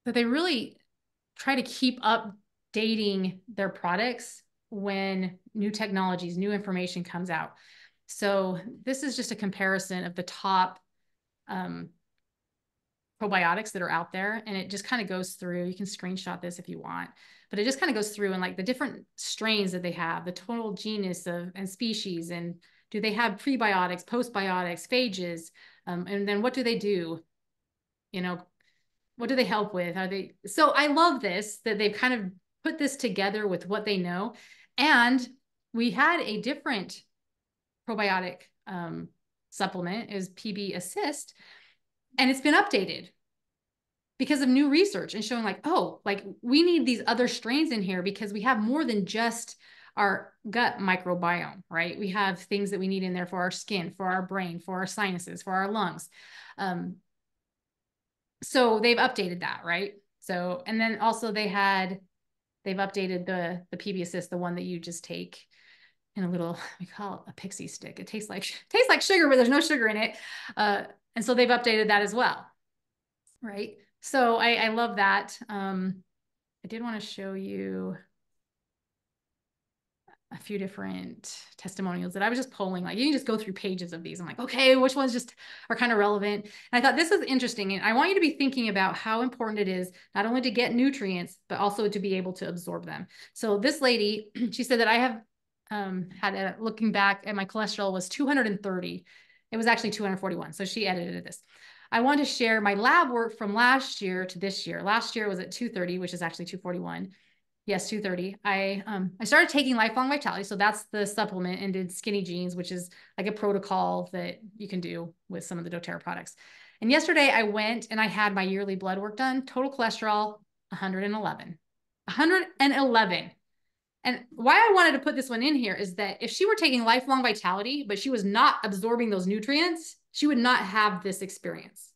they really try to keep updating their products when new technologies, new information comes out. So this is just a comparison of the top probiotics that are out there. And it just kind of goes through, you can screenshot this if you want, but it just kind of goes through and like the different strains that they have, the total genus of and species, and do they have prebiotics, postbiotics, phages, and then what do they do? You know, what do they help with? Are they, so I love this, that they've kind of put this together with what they know. And we had a different probiotic supplement is PB Assist, and it's been updated because of new research and showing like, oh, like we need these other strains in here because we have more than just our gut microbiome, right? We have things that we need in there for our skin, for our brain, for our sinuses, for our lungs. So they've updated that, right? So, and then also they've updated the PB Assist, the one that you just take in a little, we call it a pixie stick. It tastes like sugar, but there's no sugar in it. And so they've updated that as well, right? So I love that. I did want to show you a few different testimonials that I was just pulling. Like you can just go through pages of these. I'm like, okay, which ones just are kind of relevant? And I thought this is interesting. And I want you to be thinking about how important it is not only to get nutrients, but also to be able to absorb them. So this lady, she said that I have looking back at my cholesterol was 230. It was actually 241. So she edited this. I want to share my lab work from last year to this year. Last year was at 230, which is actually 241. Yes, 230. I started taking Lifelong Vitality. So that's the supplement, and did Skinny Jeans, which is like a protocol that you can do with some of the doTERRA products. And yesterday I went and I had my yearly blood work done. Total cholesterol, 111. 111. And why I wanted to put this one in here is that if she were taking Lifelong Vitality, but she was not absorbing those nutrients, she would not have this experience.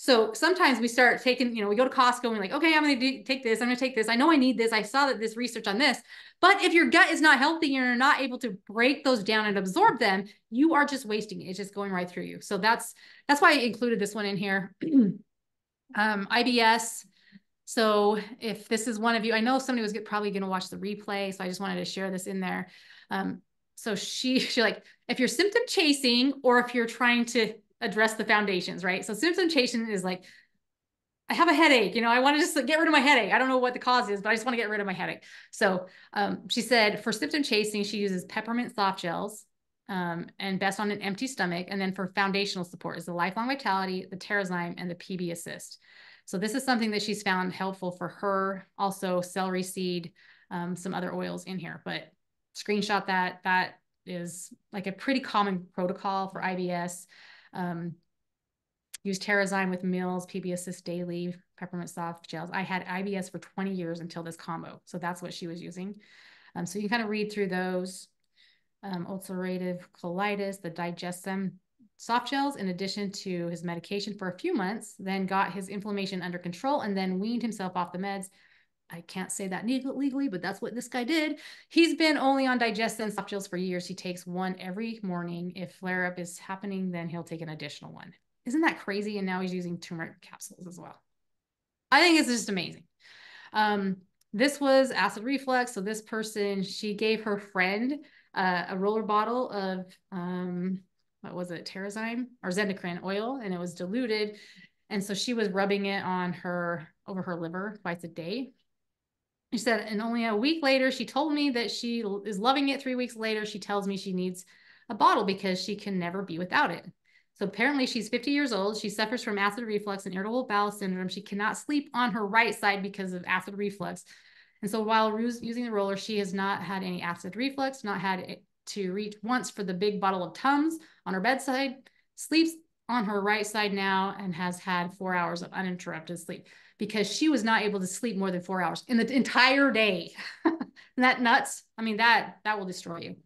So sometimes we start taking, we go to Costco and we're like, okay, I'm going to take this. I'm going to take this. I know I need this. I saw that this research on this, but if your gut is not healthy and you're not able to break those down and absorb them, you are just wasting it. It's just going right through you. So that's why I included this one in here. IBS. So if this is one of you, I know somebody was probably going to watch the replay. So I just wanted to share this in there. So she like, if you're symptom chasing or if you're trying to address the foundations, right? So symptom chasing is like, I have a headache, I want to just get rid of my headache. I don't know what the cause is, but I just want to get rid of my headache. So she said for symptom chasing, she uses peppermint soft gels and best on an empty stomach. And then for foundational support is the Lifelong Vitality, the Terrazyme, and the PB Assist. So this is something that she's found helpful for her. Also celery seed, some other oils in here, but screenshot that. That is like a pretty common protocol for IBS. Use Terrazyme with meals, PB Assist daily, peppermint soft gels. I had IBS for 20 years until this combo. So that's what she was using. So you can kind of read through those. Ulcerative colitis, the Digestive soft gels, in addition to his medication for a few months, then got his inflammation under control and then weaned himself off the meds. I can't say that legally, but that's what this guy did. He's been only on Digestive soft gels for years. He takes one every morning. If flare-up is happening, then he'll take an additional one. Isn't that crazy? And now he's using turmeric capsules as well. I think it's just amazing. This was acid reflux. So this person, she gave her friend a roller bottle of, what was it, Terrazyme or Zendocrine oil, and it was diluted. And so she was rubbing it on over her liver twice a day. She said, and only a week later, she told me that she is loving it. 3 weeks later, she tells me she needs a bottle because she can never be without it. So apparently she's 50 years old. She suffers from acid reflux and irritable bowel syndrome. She cannot sleep on her right side because of acid reflux. And so while using the roller, she has not had any acid reflux, not had it to reach once for the big bottle of Tums on her bedside, sleeps on her right side now, and has had 4 hours of uninterrupted sleep because she was not able to sleep more than 4 hours in the entire day. Isn't that nuts? I mean, that will destroy you.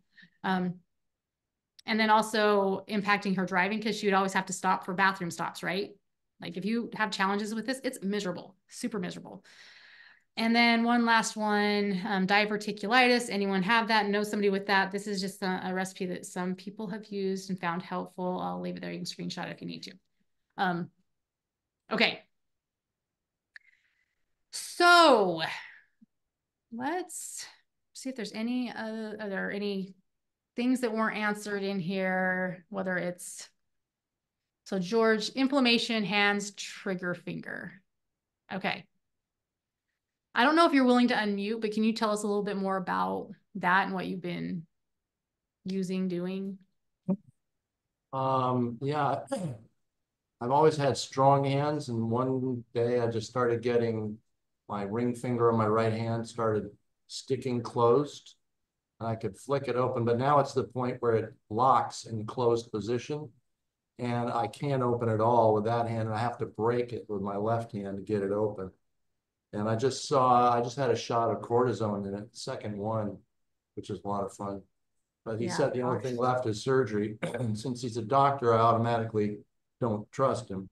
And then also impacting her driving because she would always have to stop for bathroom stops, right? Like if you have challenges with this, it's miserable, super miserable. And then one last one, diverticulitis. Anyone have that? Know somebody with that? This is just a recipe that some people have used and found helpful. I'll leave it there. You can screenshot it if you need to. Okay. So let's see if there's any are there any things that weren't answered in here, whether it's, so George, inflammation, hands, trigger finger. Okay. I don't know if you're willing to unmute, but can you tell us a little bit more about that and what you've been using, doing? Yeah, I've always had strong hands, and one day I just started getting my ring finger on my right hand started sticking closed, and I could flick it open, but now it's the point where it locks in closed position, and I can't open it all with that hand, and I have to break it with my left hand to get it open. And I just had a shot of cortisone in it, second one, which is a lot of fun. But he said the only thing left is surgery. And since he's a doctor, I automatically don't trust him.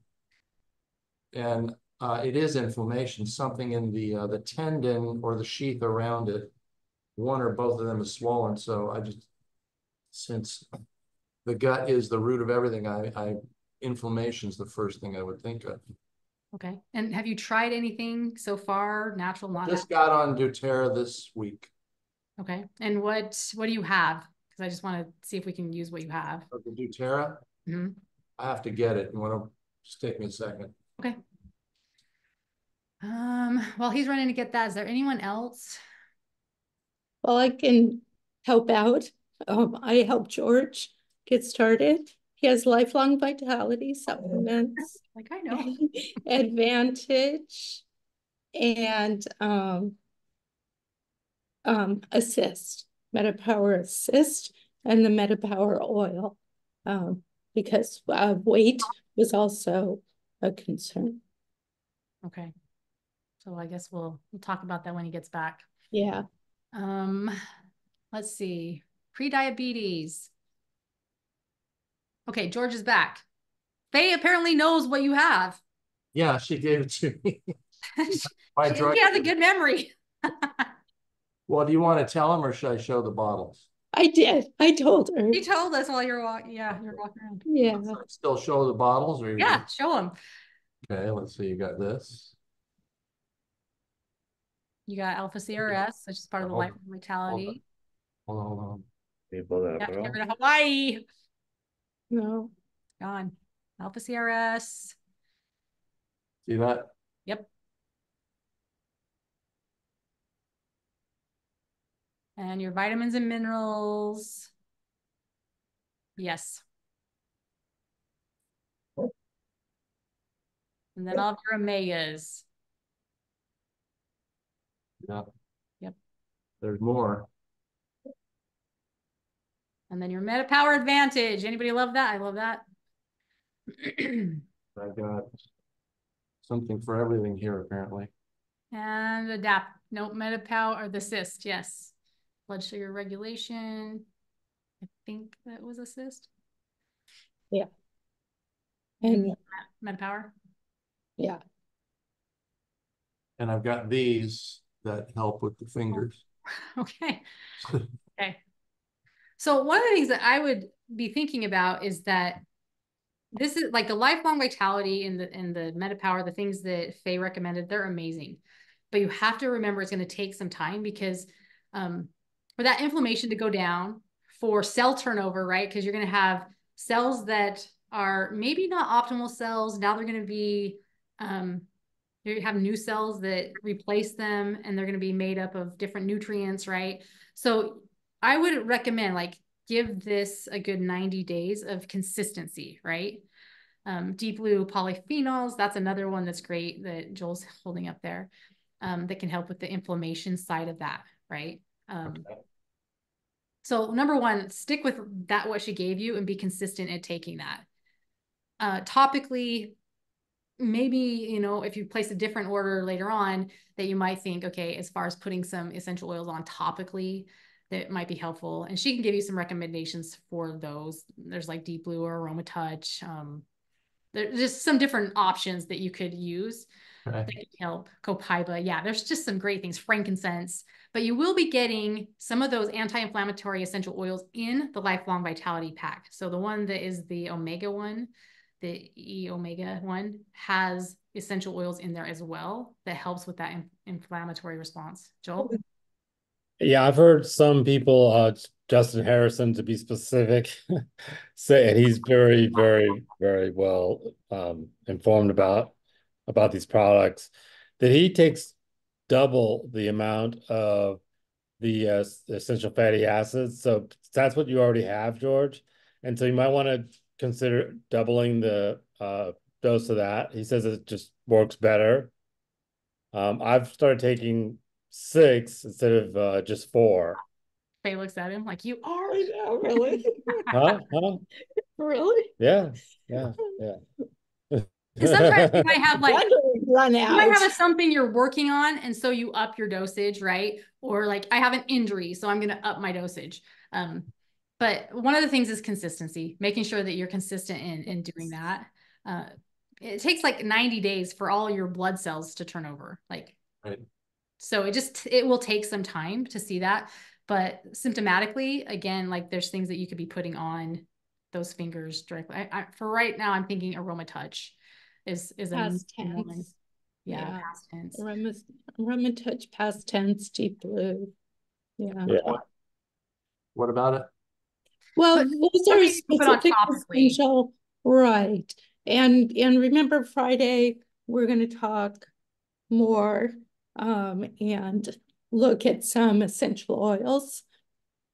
And it is inflammation, something in the tendon or the sheath around it. One or both of them is swollen. So since the gut is the root of everything, inflammation is the first thing I would think of. Okay. And have you tried anything so far? Natural, not Just got on doterra this week. Okay. And what do you have? Because I just want to see if we can use what you have. The doterra? Mm-hmm. I have to get it. Just take me a second. Okay. While he's running to get that, is there anyone else? Well, I can help out. I help George get started. He has lifelong vitality supplements. Like I know. Advantage and Assist, MetaPower Assist, and the MetaPower oil, because weight was also a concern. Okay. So I guess we'll talk about that when he gets back. Yeah. Let's see. Pre-diabetes. Okay, George is back. Faye apparently knows what you have. Yeah, she gave it to me. She has a good memory. Well, do you want to tell him, or should I show the bottles? I did. I told her. You told us while you're walking. Yeah, you're walking around. Yeah. Still show the bottles, or yeah, show them. Okay, let's see. You got this. You got Alpha CRS, which is part of the life vitality. Hold on. Can you pull that up? Get rid of Hawaii. No. Gone. Alpha CRS. See that? Yep. And your vitamins and minerals. Yes. And then all of your omegas. Yeah. Yep. There's more. And then your MetaPower Advantage. Anybody love that? I love that. I got something for everything here, apparently. And Adapt. Nope, MetaPower, or the Cyst, yes. Blood sugar regulation. I think that was Assist. Yeah. And MetaPower. Yeah. And I've got these that help with the fingers. Okay. Okay. So one of the things that I would be thinking about is that this is like the lifelong vitality in the MetaPower, the things that Faye recommended, they're amazing. But you have to remember it's going to take some time because for that inflammation to go down, for cell turnover, right? Because you're going to have cells that are maybe not optimal cells. Now they're going to be, you have new cells that replace them, and they're going to be made up of different nutrients, right? So I would recommend give this a good 90 days of consistency, right? Deep blue polyphenols, that's another one that's great that Joel's holding up there, that can help with the inflammation side of that, right? Okay. So number one, stick with that, what she gave you, and be consistent at taking that. Topically, maybe, if you place a different order later on that you might think, okay, as far as putting some essential oils on topically, that might be helpful. And she can give you some recommendations for those. There's like Deep Blue or Aroma Touch. There's just some different options that you could use. Right. that can help. Copaiba, yeah, there's just some great things. Frankincense, but you will be getting some of those anti-inflammatory essential oils in the Lifelong Vitality Pack. So the one that is the omega one, the E-omega one, has essential oils in there as well that helps with that inflammatory response. Joel? Yeah, I've heard some people, Justin Harrison to be specific, say, and he's very, very, very well informed about these products, that he takes double the amount of the essential fatty acids. So that's what you already have, George. And so you might want to consider doubling the dose of that. He says it just works better. I've started taking 6 instead of just 4. Faye looks at him like, you are. I know, really? Huh? Really? Yeah. Because sometimes you might have like, run you might out. have something you're working on, and so you up your dosage, right? Or like, I have an injury, so I'm going to up my dosage. But one of the things is consistency, making sure that you're consistent in doing that. It takes like 90 days for all your blood cells to turn over. Like, Right. so it will take some time to see that. But symptomatically, again, like there's things that you could be putting on those fingers directly. For right now, I'm thinking Aroma Touch is Past a one. tense. Yeah, past tense. Aroma Touch, past tense, deep blue. Yeah. What about it? Well, But those something are you can put on specific topically. essential, right? And remember, Friday we're going to talk more and look at some essential oils.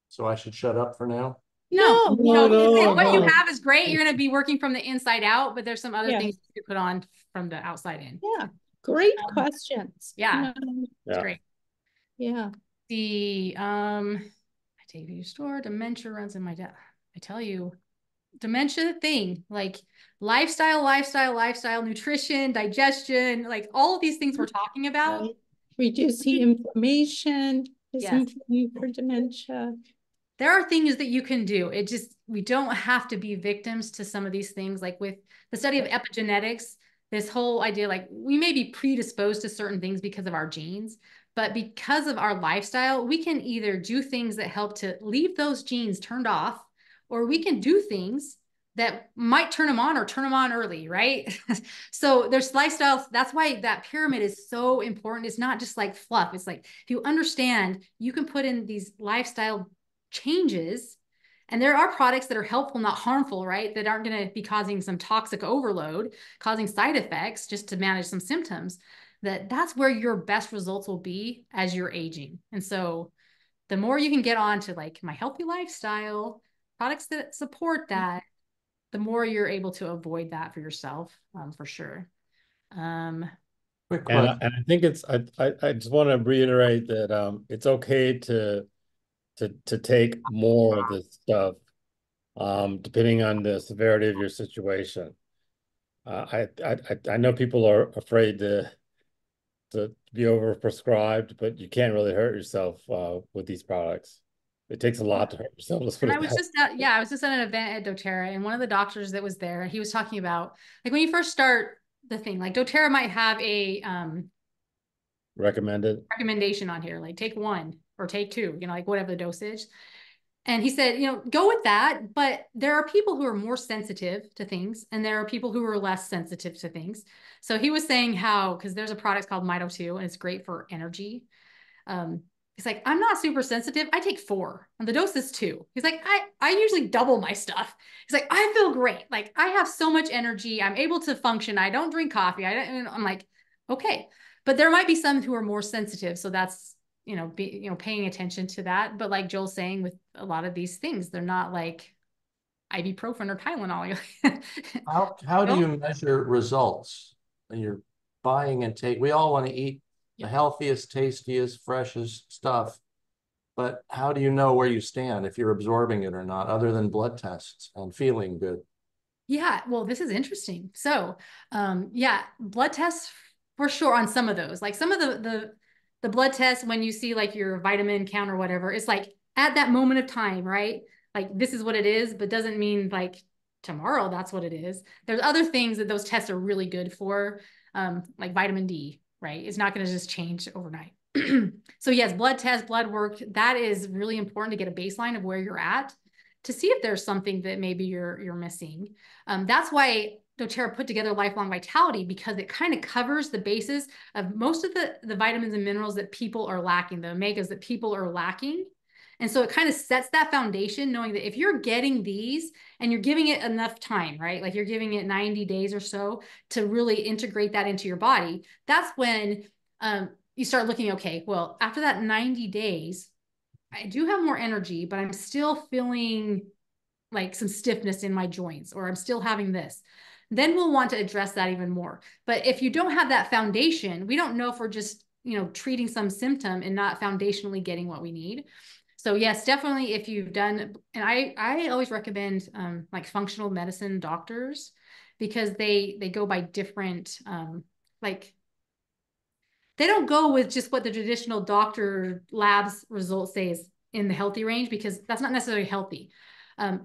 So I should shut up for now? No, what you no. have is great. You're going to be working from the inside out, but there's some other Yeah. things you could put on from the outside in. Yeah, great questions. Yeah, Yeah. great. Yeah. I take you store, dementia runs in my death. I tell you, dementia thing, like lifestyle, nutrition, digestion, like all of these things we're talking about. Right. Reducing inflammation is Yes. important for dementia. There are things that you can do. We don't have to be victims to some of these things. Like with the study of epigenetics, this whole idea, like we may be predisposed to certain things because of our genes, but because of our lifestyle, we can either do things that help to leave those genes turned off, or we can do things that might turn them on or turn them on early, right? So there's lifestyle. That's why that pyramid is so important. It's not just like fluff. It's like, if you understand, you can put in these lifestyle changes, and there are products that are helpful, not harmful, right? That aren't going to be causing some toxic overload, causing side effects just to manage some symptoms. That's where your best results will be as you're aging. And so the more you can get on to like my healthy lifestyle, products that support that, the more you're able to avoid that for yourself, for sure. Quick And question. I think I just want to reiterate that it's okay to take more of this stuff depending on the severity of your situation. I know people are afraid to be overprescribed, but you can't really hurt yourself with these products. It takes a lot to hurt yourself. Let's put And it I was that just at, I was just at an event at doTERRA, and one of the doctors that was there, he was talking about like when you first start the thing, like doTERRA might have a recommended recommendation on here, like take 1 or take 2, like whatever the dosage. And he said, go with that, but there are people who are more sensitive to things, and there are people who are less sensitive to things. So he was saying how, because there's a product called Mito 2, and it's great for energy. He's like, I'm not super sensitive. I take 4 and the dose is 2. He's like, I usually double my stuff. He's like, I feel great. Like I have so much energy. I'm able to function. I don't drink coffee. I'm like, okay. But there might be some who are more sensitive. So that's, paying attention to that. But like Joel's saying, with a lot of these things, they're not like ibuprofen or Tylenol. How do you measure results when you're buying and take? We all want to eat the healthiest, tastiest, freshest stuff, but how do you know where you stand if you're absorbing it or not, other than blood tests and feeling good? Yeah, well, this is interesting. So, blood tests for sure on some of those. Like some of the blood tests, when you see like your vitamin count or whatever, it's like at that moment of time, right? Like this is what it is, but doesn't mean like tomorrow that's what it is. There's other things that those tests are really good for. like vitamin D, right? It's not going to just change overnight. So yes, blood test, blood work, that is really important to get a baseline of where you're at to see if there's something that maybe you're missing. That's why doTERRA put together Lifelong Vitality, because it kind of covers the basis of most of the vitamins and minerals that people are lacking, the omegas that people are lacking. And so it kind of sets that foundation, knowing that if you're getting these and you're giving it enough time, right? Like you're giving it 90 days or so to really integrate that into your body, that's when you start looking, okay, well, after that 90 days, I do have more energy, but I'm still feeling like some stiffness in my joints, or I'm still having this. Then we'll want to address that even more. But if you don't have that foundation, we don't know if we're just, treating some symptom and not foundationally getting what we need. So yes, definitely if you've done, and I always recommend like functional medicine doctors, because they go by different, like they don't go with just what the traditional doctor labs results say is in the healthy range, because that's not necessarily healthy.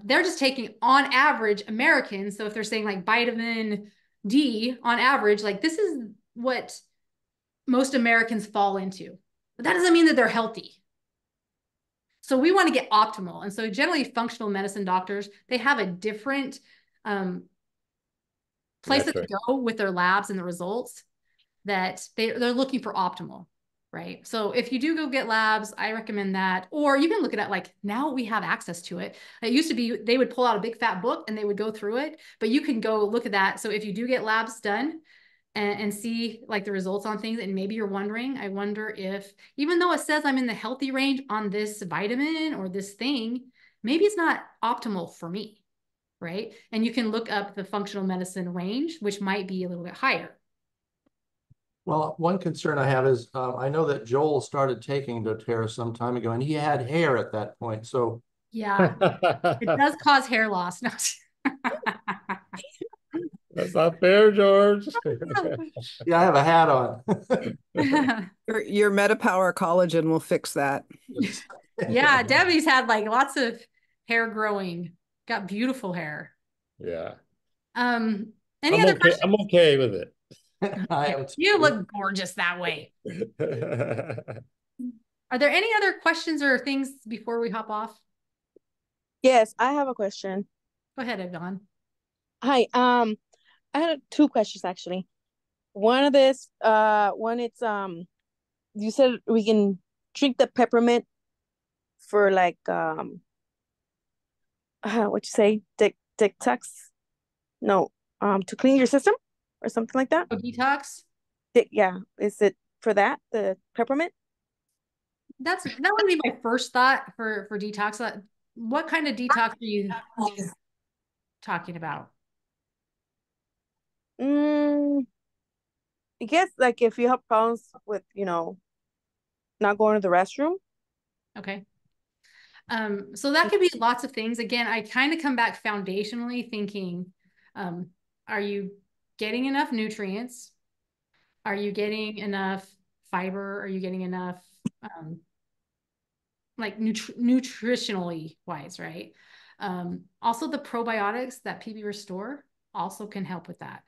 They're just taking on average Americans. So if they're saying like vitamin D on average, like this is what most Americans fall into, but that doesn't mean that they're healthy. So we want to get optimal. And so generally functional medicine doctors, they have a different place that they go with their labs and the results, that they're looking for optimal, right? So if you do go get labs, I recommend that. Or you can look at it, like now we have access to it. It used to be they would pull out a big fat book and they would go through it, but you can go look at that. So if you do get labs done and see like the results on things, and maybe you're wondering, I wonder if, even though it says I'm in the healthy range on this vitamin or this thing, maybe it's not optimal for me, right? And you can look up the functional medicine range, which might be a little bit higher. Well, one concern I have is I know that Joel started taking doTERRA some time ago, and he had hair at that point. So yeah, it does cause hair loss. No. That's not fair, George. Yeah, I have a hat on. Your MetaPower collagen will fix that. Yeah, Debbie's had like lots of hair growing. Got beautiful hair. Yeah. Any other questions? I'm okay with it. I am too. You look gorgeous that way. Are there any other questions or things before we hop off? Yes, I have a question. Go ahead, Yvonne. Hi. I had two questions actually. One it's you said we can drink the peppermint for like what you say, detox? No, to clean your system or something like that. Oh, detox? Yeah, is it for that, the peppermint? That would be my first thought for detox. What kind of detox are you talking about? I guess like if you have problems with, not going to the restroom. Okay. So that could be lots of things. Again, I kind of come back foundationally thinking, are you getting enough nutrients? Are you getting enough fiber? Are you getting enough, like nutritionally wise, right? Also the probiotics that PB Restore also can help with that.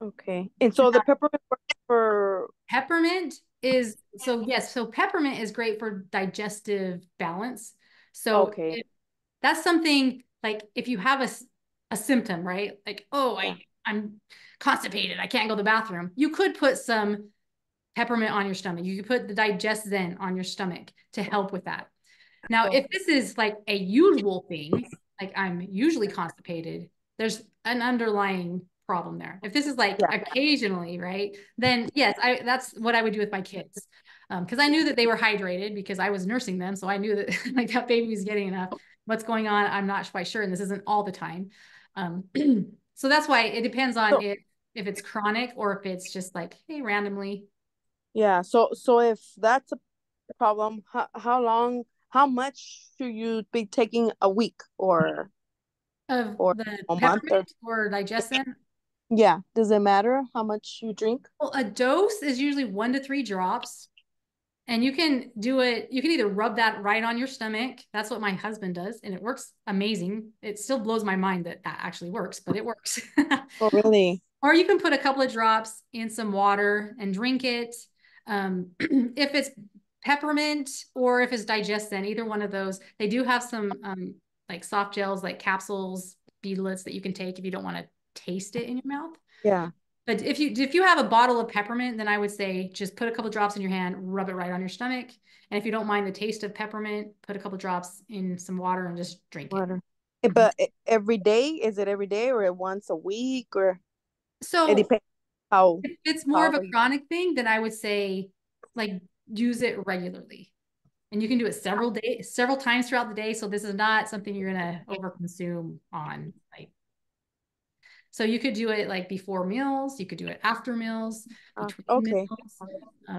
Okay. And so the peppermint for peppermint is, so yes, so peppermint is great for digestive balance. So okay. That's something like if you have a symptom, right? Like, oh, Yeah. I'm constipated, I can't go to the bathroom. You could put some peppermint on your stomach. You could put the Digest Zen on your stomach to help with that. Now, if this is like a usual thing, like I'm usually constipated, there's an underlying problem there. If this is like occasionally, right, then yes, that's what I would do with my kids. Because I knew that they were hydrated because I was nursing them. So I knew that like that baby was getting enough. What's going on, I'm not quite sure. And this isn't all the time. So that's why it depends on if it's chronic or if it's just like, hey, randomly. Yeah. So if that's a problem, how much should you be taking a week or Of the a month or Digestion? Yeah. Does it matter how much you drink? Well, a dose is usually 1 to 3 drops. And you can do it, you can either rub that right on your stomach. That's what my husband does. And it works amazing. It still blows my mind that actually works, but it works. Oh, really? Or you can put a couple of drops in some water and drink it. If it's peppermint or if it's digestion, either one of those, they do have some like soft gels, like capsules, beadlets that you can take if you don't want to taste it in your mouth. Yeah. But if you have a bottle of peppermint, then I would say just put a couple drops in your hand, rub it right on your stomach. And if you don't mind the taste of peppermint, put a couple drops in some water and just drink Water. it. But every day, is it every day or once a week, or it So depends how if it's more of a you- chronic thing, then I would say like use it regularly. And you can do it several times throughout the day. So this is not something you're gonna overconsume on. Like, so you could do it like before meals, you could do it after meals, between okay. meals,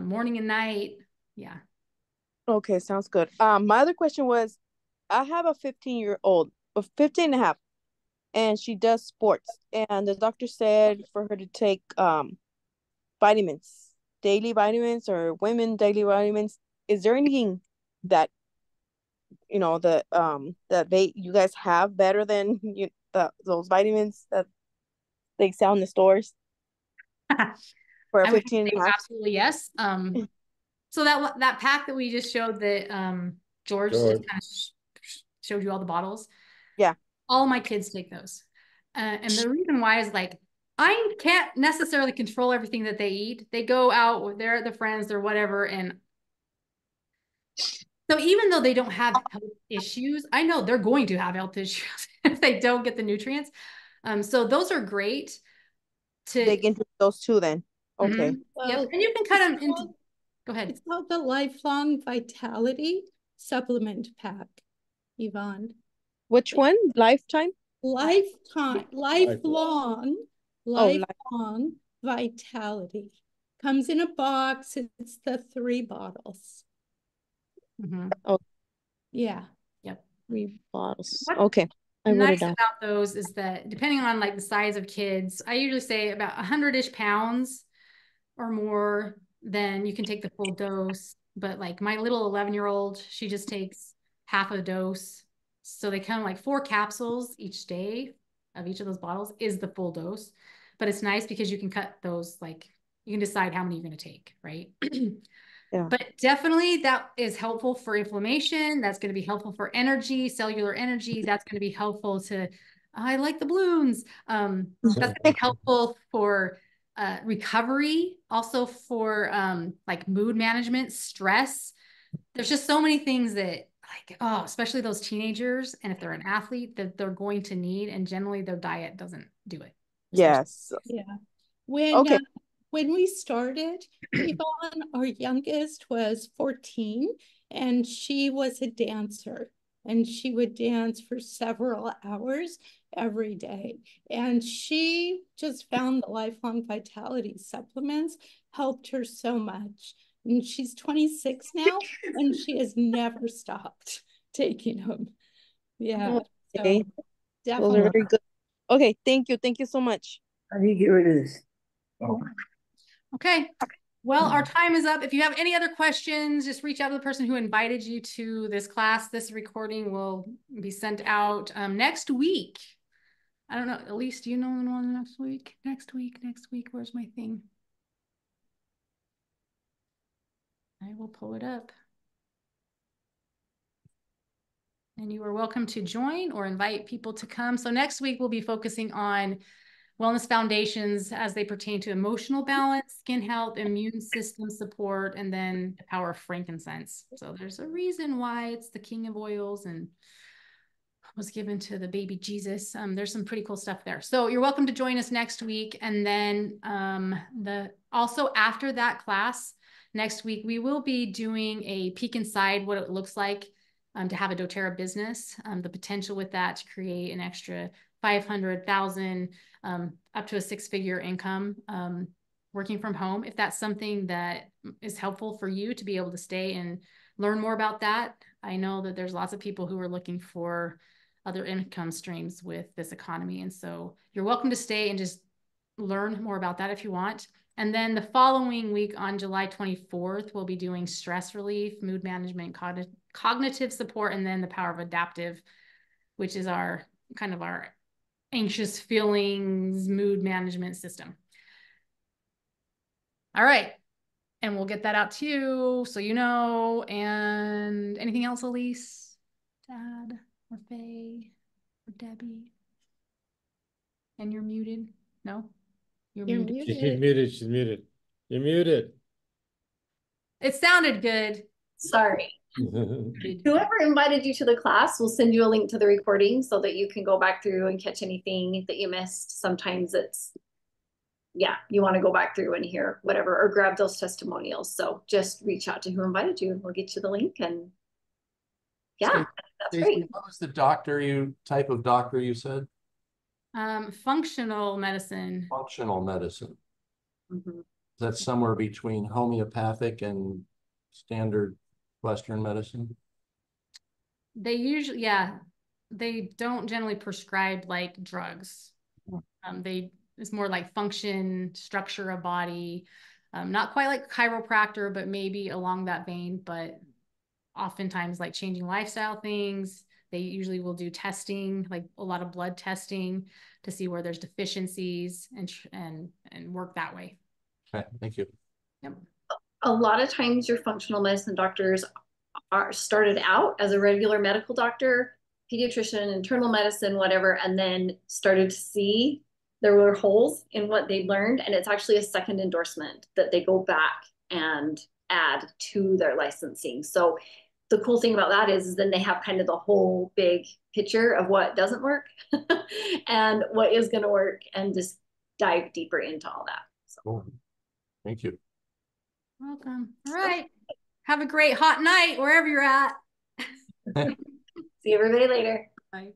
morning and night. Yeah. Okay, sounds good. My other question was, I have a 15-year-old, 15 and a half, and she does sports. And the doctor said for her to take vitamins, daily vitamins or women daily vitamins. Is there anything that that you guys have better than those vitamins that they sell in the stores for a I would 15 and say a half? absolutely yes. So that pack that we just showed that George just kind of showed you all the bottles. Yeah. All my kids take those. And the reason why is like, I can't necessarily control everything that they eat. They go out with their friends or whatever. And so even though they don't have health issues, I know they're going to have health issues if they don't get the nutrients. So those are great to dig into those two then. Okay. Yep. And you can cut them into, go ahead. It's called the Lifelong Vitality Supplement Pack, Yvonne. Which one? Lifetime? Lifelong Vitality. Comes in a box. It's the 3 bottles. Oh, yeah. Yep. 3 bottles. What okay. Nice about those is that depending on like the size of kids, I usually say about 100-ish pounds or more, then you can take the full dose. But like my little 11-year-old, she just takes half a dose. So they come like 4 capsules each day of each of those bottles is the full dose. But it's nice because you can cut those, like you can decide how many you're going to take, right? Yeah. But definitely that is helpful for inflammation. That's going to be helpful for energy, cellular energy. That's going to be helpful to, I like the balloons. That's going to be helpful for recovery, also for like mood management, stress. There's just so many things that like, oh, especially those teenagers. And if they're an athlete, that they're going to need, and generally their diet doesn't do it. Yes. Yeah. When we started, Yvonne, our youngest was 14, and she was a dancer, and she would dance for several hours every day. And she just found the Lifelong Vitality supplements helped her so much. And she's 26 now, and she has never stopped taking them. Yeah. Okay. So definitely. Those are very good. Okay, thank you. Thank you so much. How do you get rid of this? Oh. Okay. Well, our time is up. If you have any other questions, just reach out to the person who invited you to this class. This recording will be sent out next week. I don't know. Elise, do you know when next week? Next week. Where's my thing? I will pull it up. And you are welcome to join or invite people to come. So next week, we'll be focusing on wellness foundations as they pertain to emotional balance, skin health, immune system support, and then the power of frankincense. So there's a reason why it's the king of oils and was given to the baby Jesus. There's some pretty cool stuff there. So you're welcome to join us next week. And then also after that class, next week, we will be doing a peek inside what it looks like to have a doTERRA business, the potential with that to create an extra 500,000 up to a 6-figure income working from home. If that's something that is helpful for you to be able to stay and learn more about that, I know that there's lots of people who are looking for other income streams with this economy. And so you're welcome to stay and just learn more about that if you want. And then the following week on July 24th, we'll be doing stress relief, mood management, cognitive support, and then the power of adaptive, which is our kind of our anxious feelings, mood management system. All right. And we'll get that out to you so you know. And anything else, Elise, Dad, or Faye, or Debbie? And you're muted? No? You're muted. She's muted. She's muted. You're muted. It sounded good. Sorry. Whoever invited you to the class will send you a link to the recording so that you can go back through and catch anything that you missed. Sometimes it's, yeah, you want to go back through and hear whatever, or grab those testimonials. So just reach out to who invited you and we'll get you the link. And yeah, that's great. What was the type of doctor you said? Functional medicine. Functional medicine. Mm-hmm. Is that somewhere between homeopathic and standard Western medicine? They usually, yeah, they don't generally prescribe like drugs. It's more like function, structure of body, not quite like chiropractor, but maybe along that vein, but oftentimes like changing lifestyle things. They usually will do testing, like a lot of blood testing to see where there's deficiencies and work that way. Okay, thank you. Yep. A lot of times your functional medicine doctors are started out as a regular medical doctor, pediatrician, internal medicine, whatever, and then started to see there were holes in what they learned. And it's actually a second endorsement that they go back and add to their licensing. So the cool thing about that is then they have kind of the whole big picture of what doesn't work and what is going to work, and just dive deeper into all that. So. Cool. Thank you. Welcome. All right. Have a great hot night wherever you're at. See everybody later. Bye.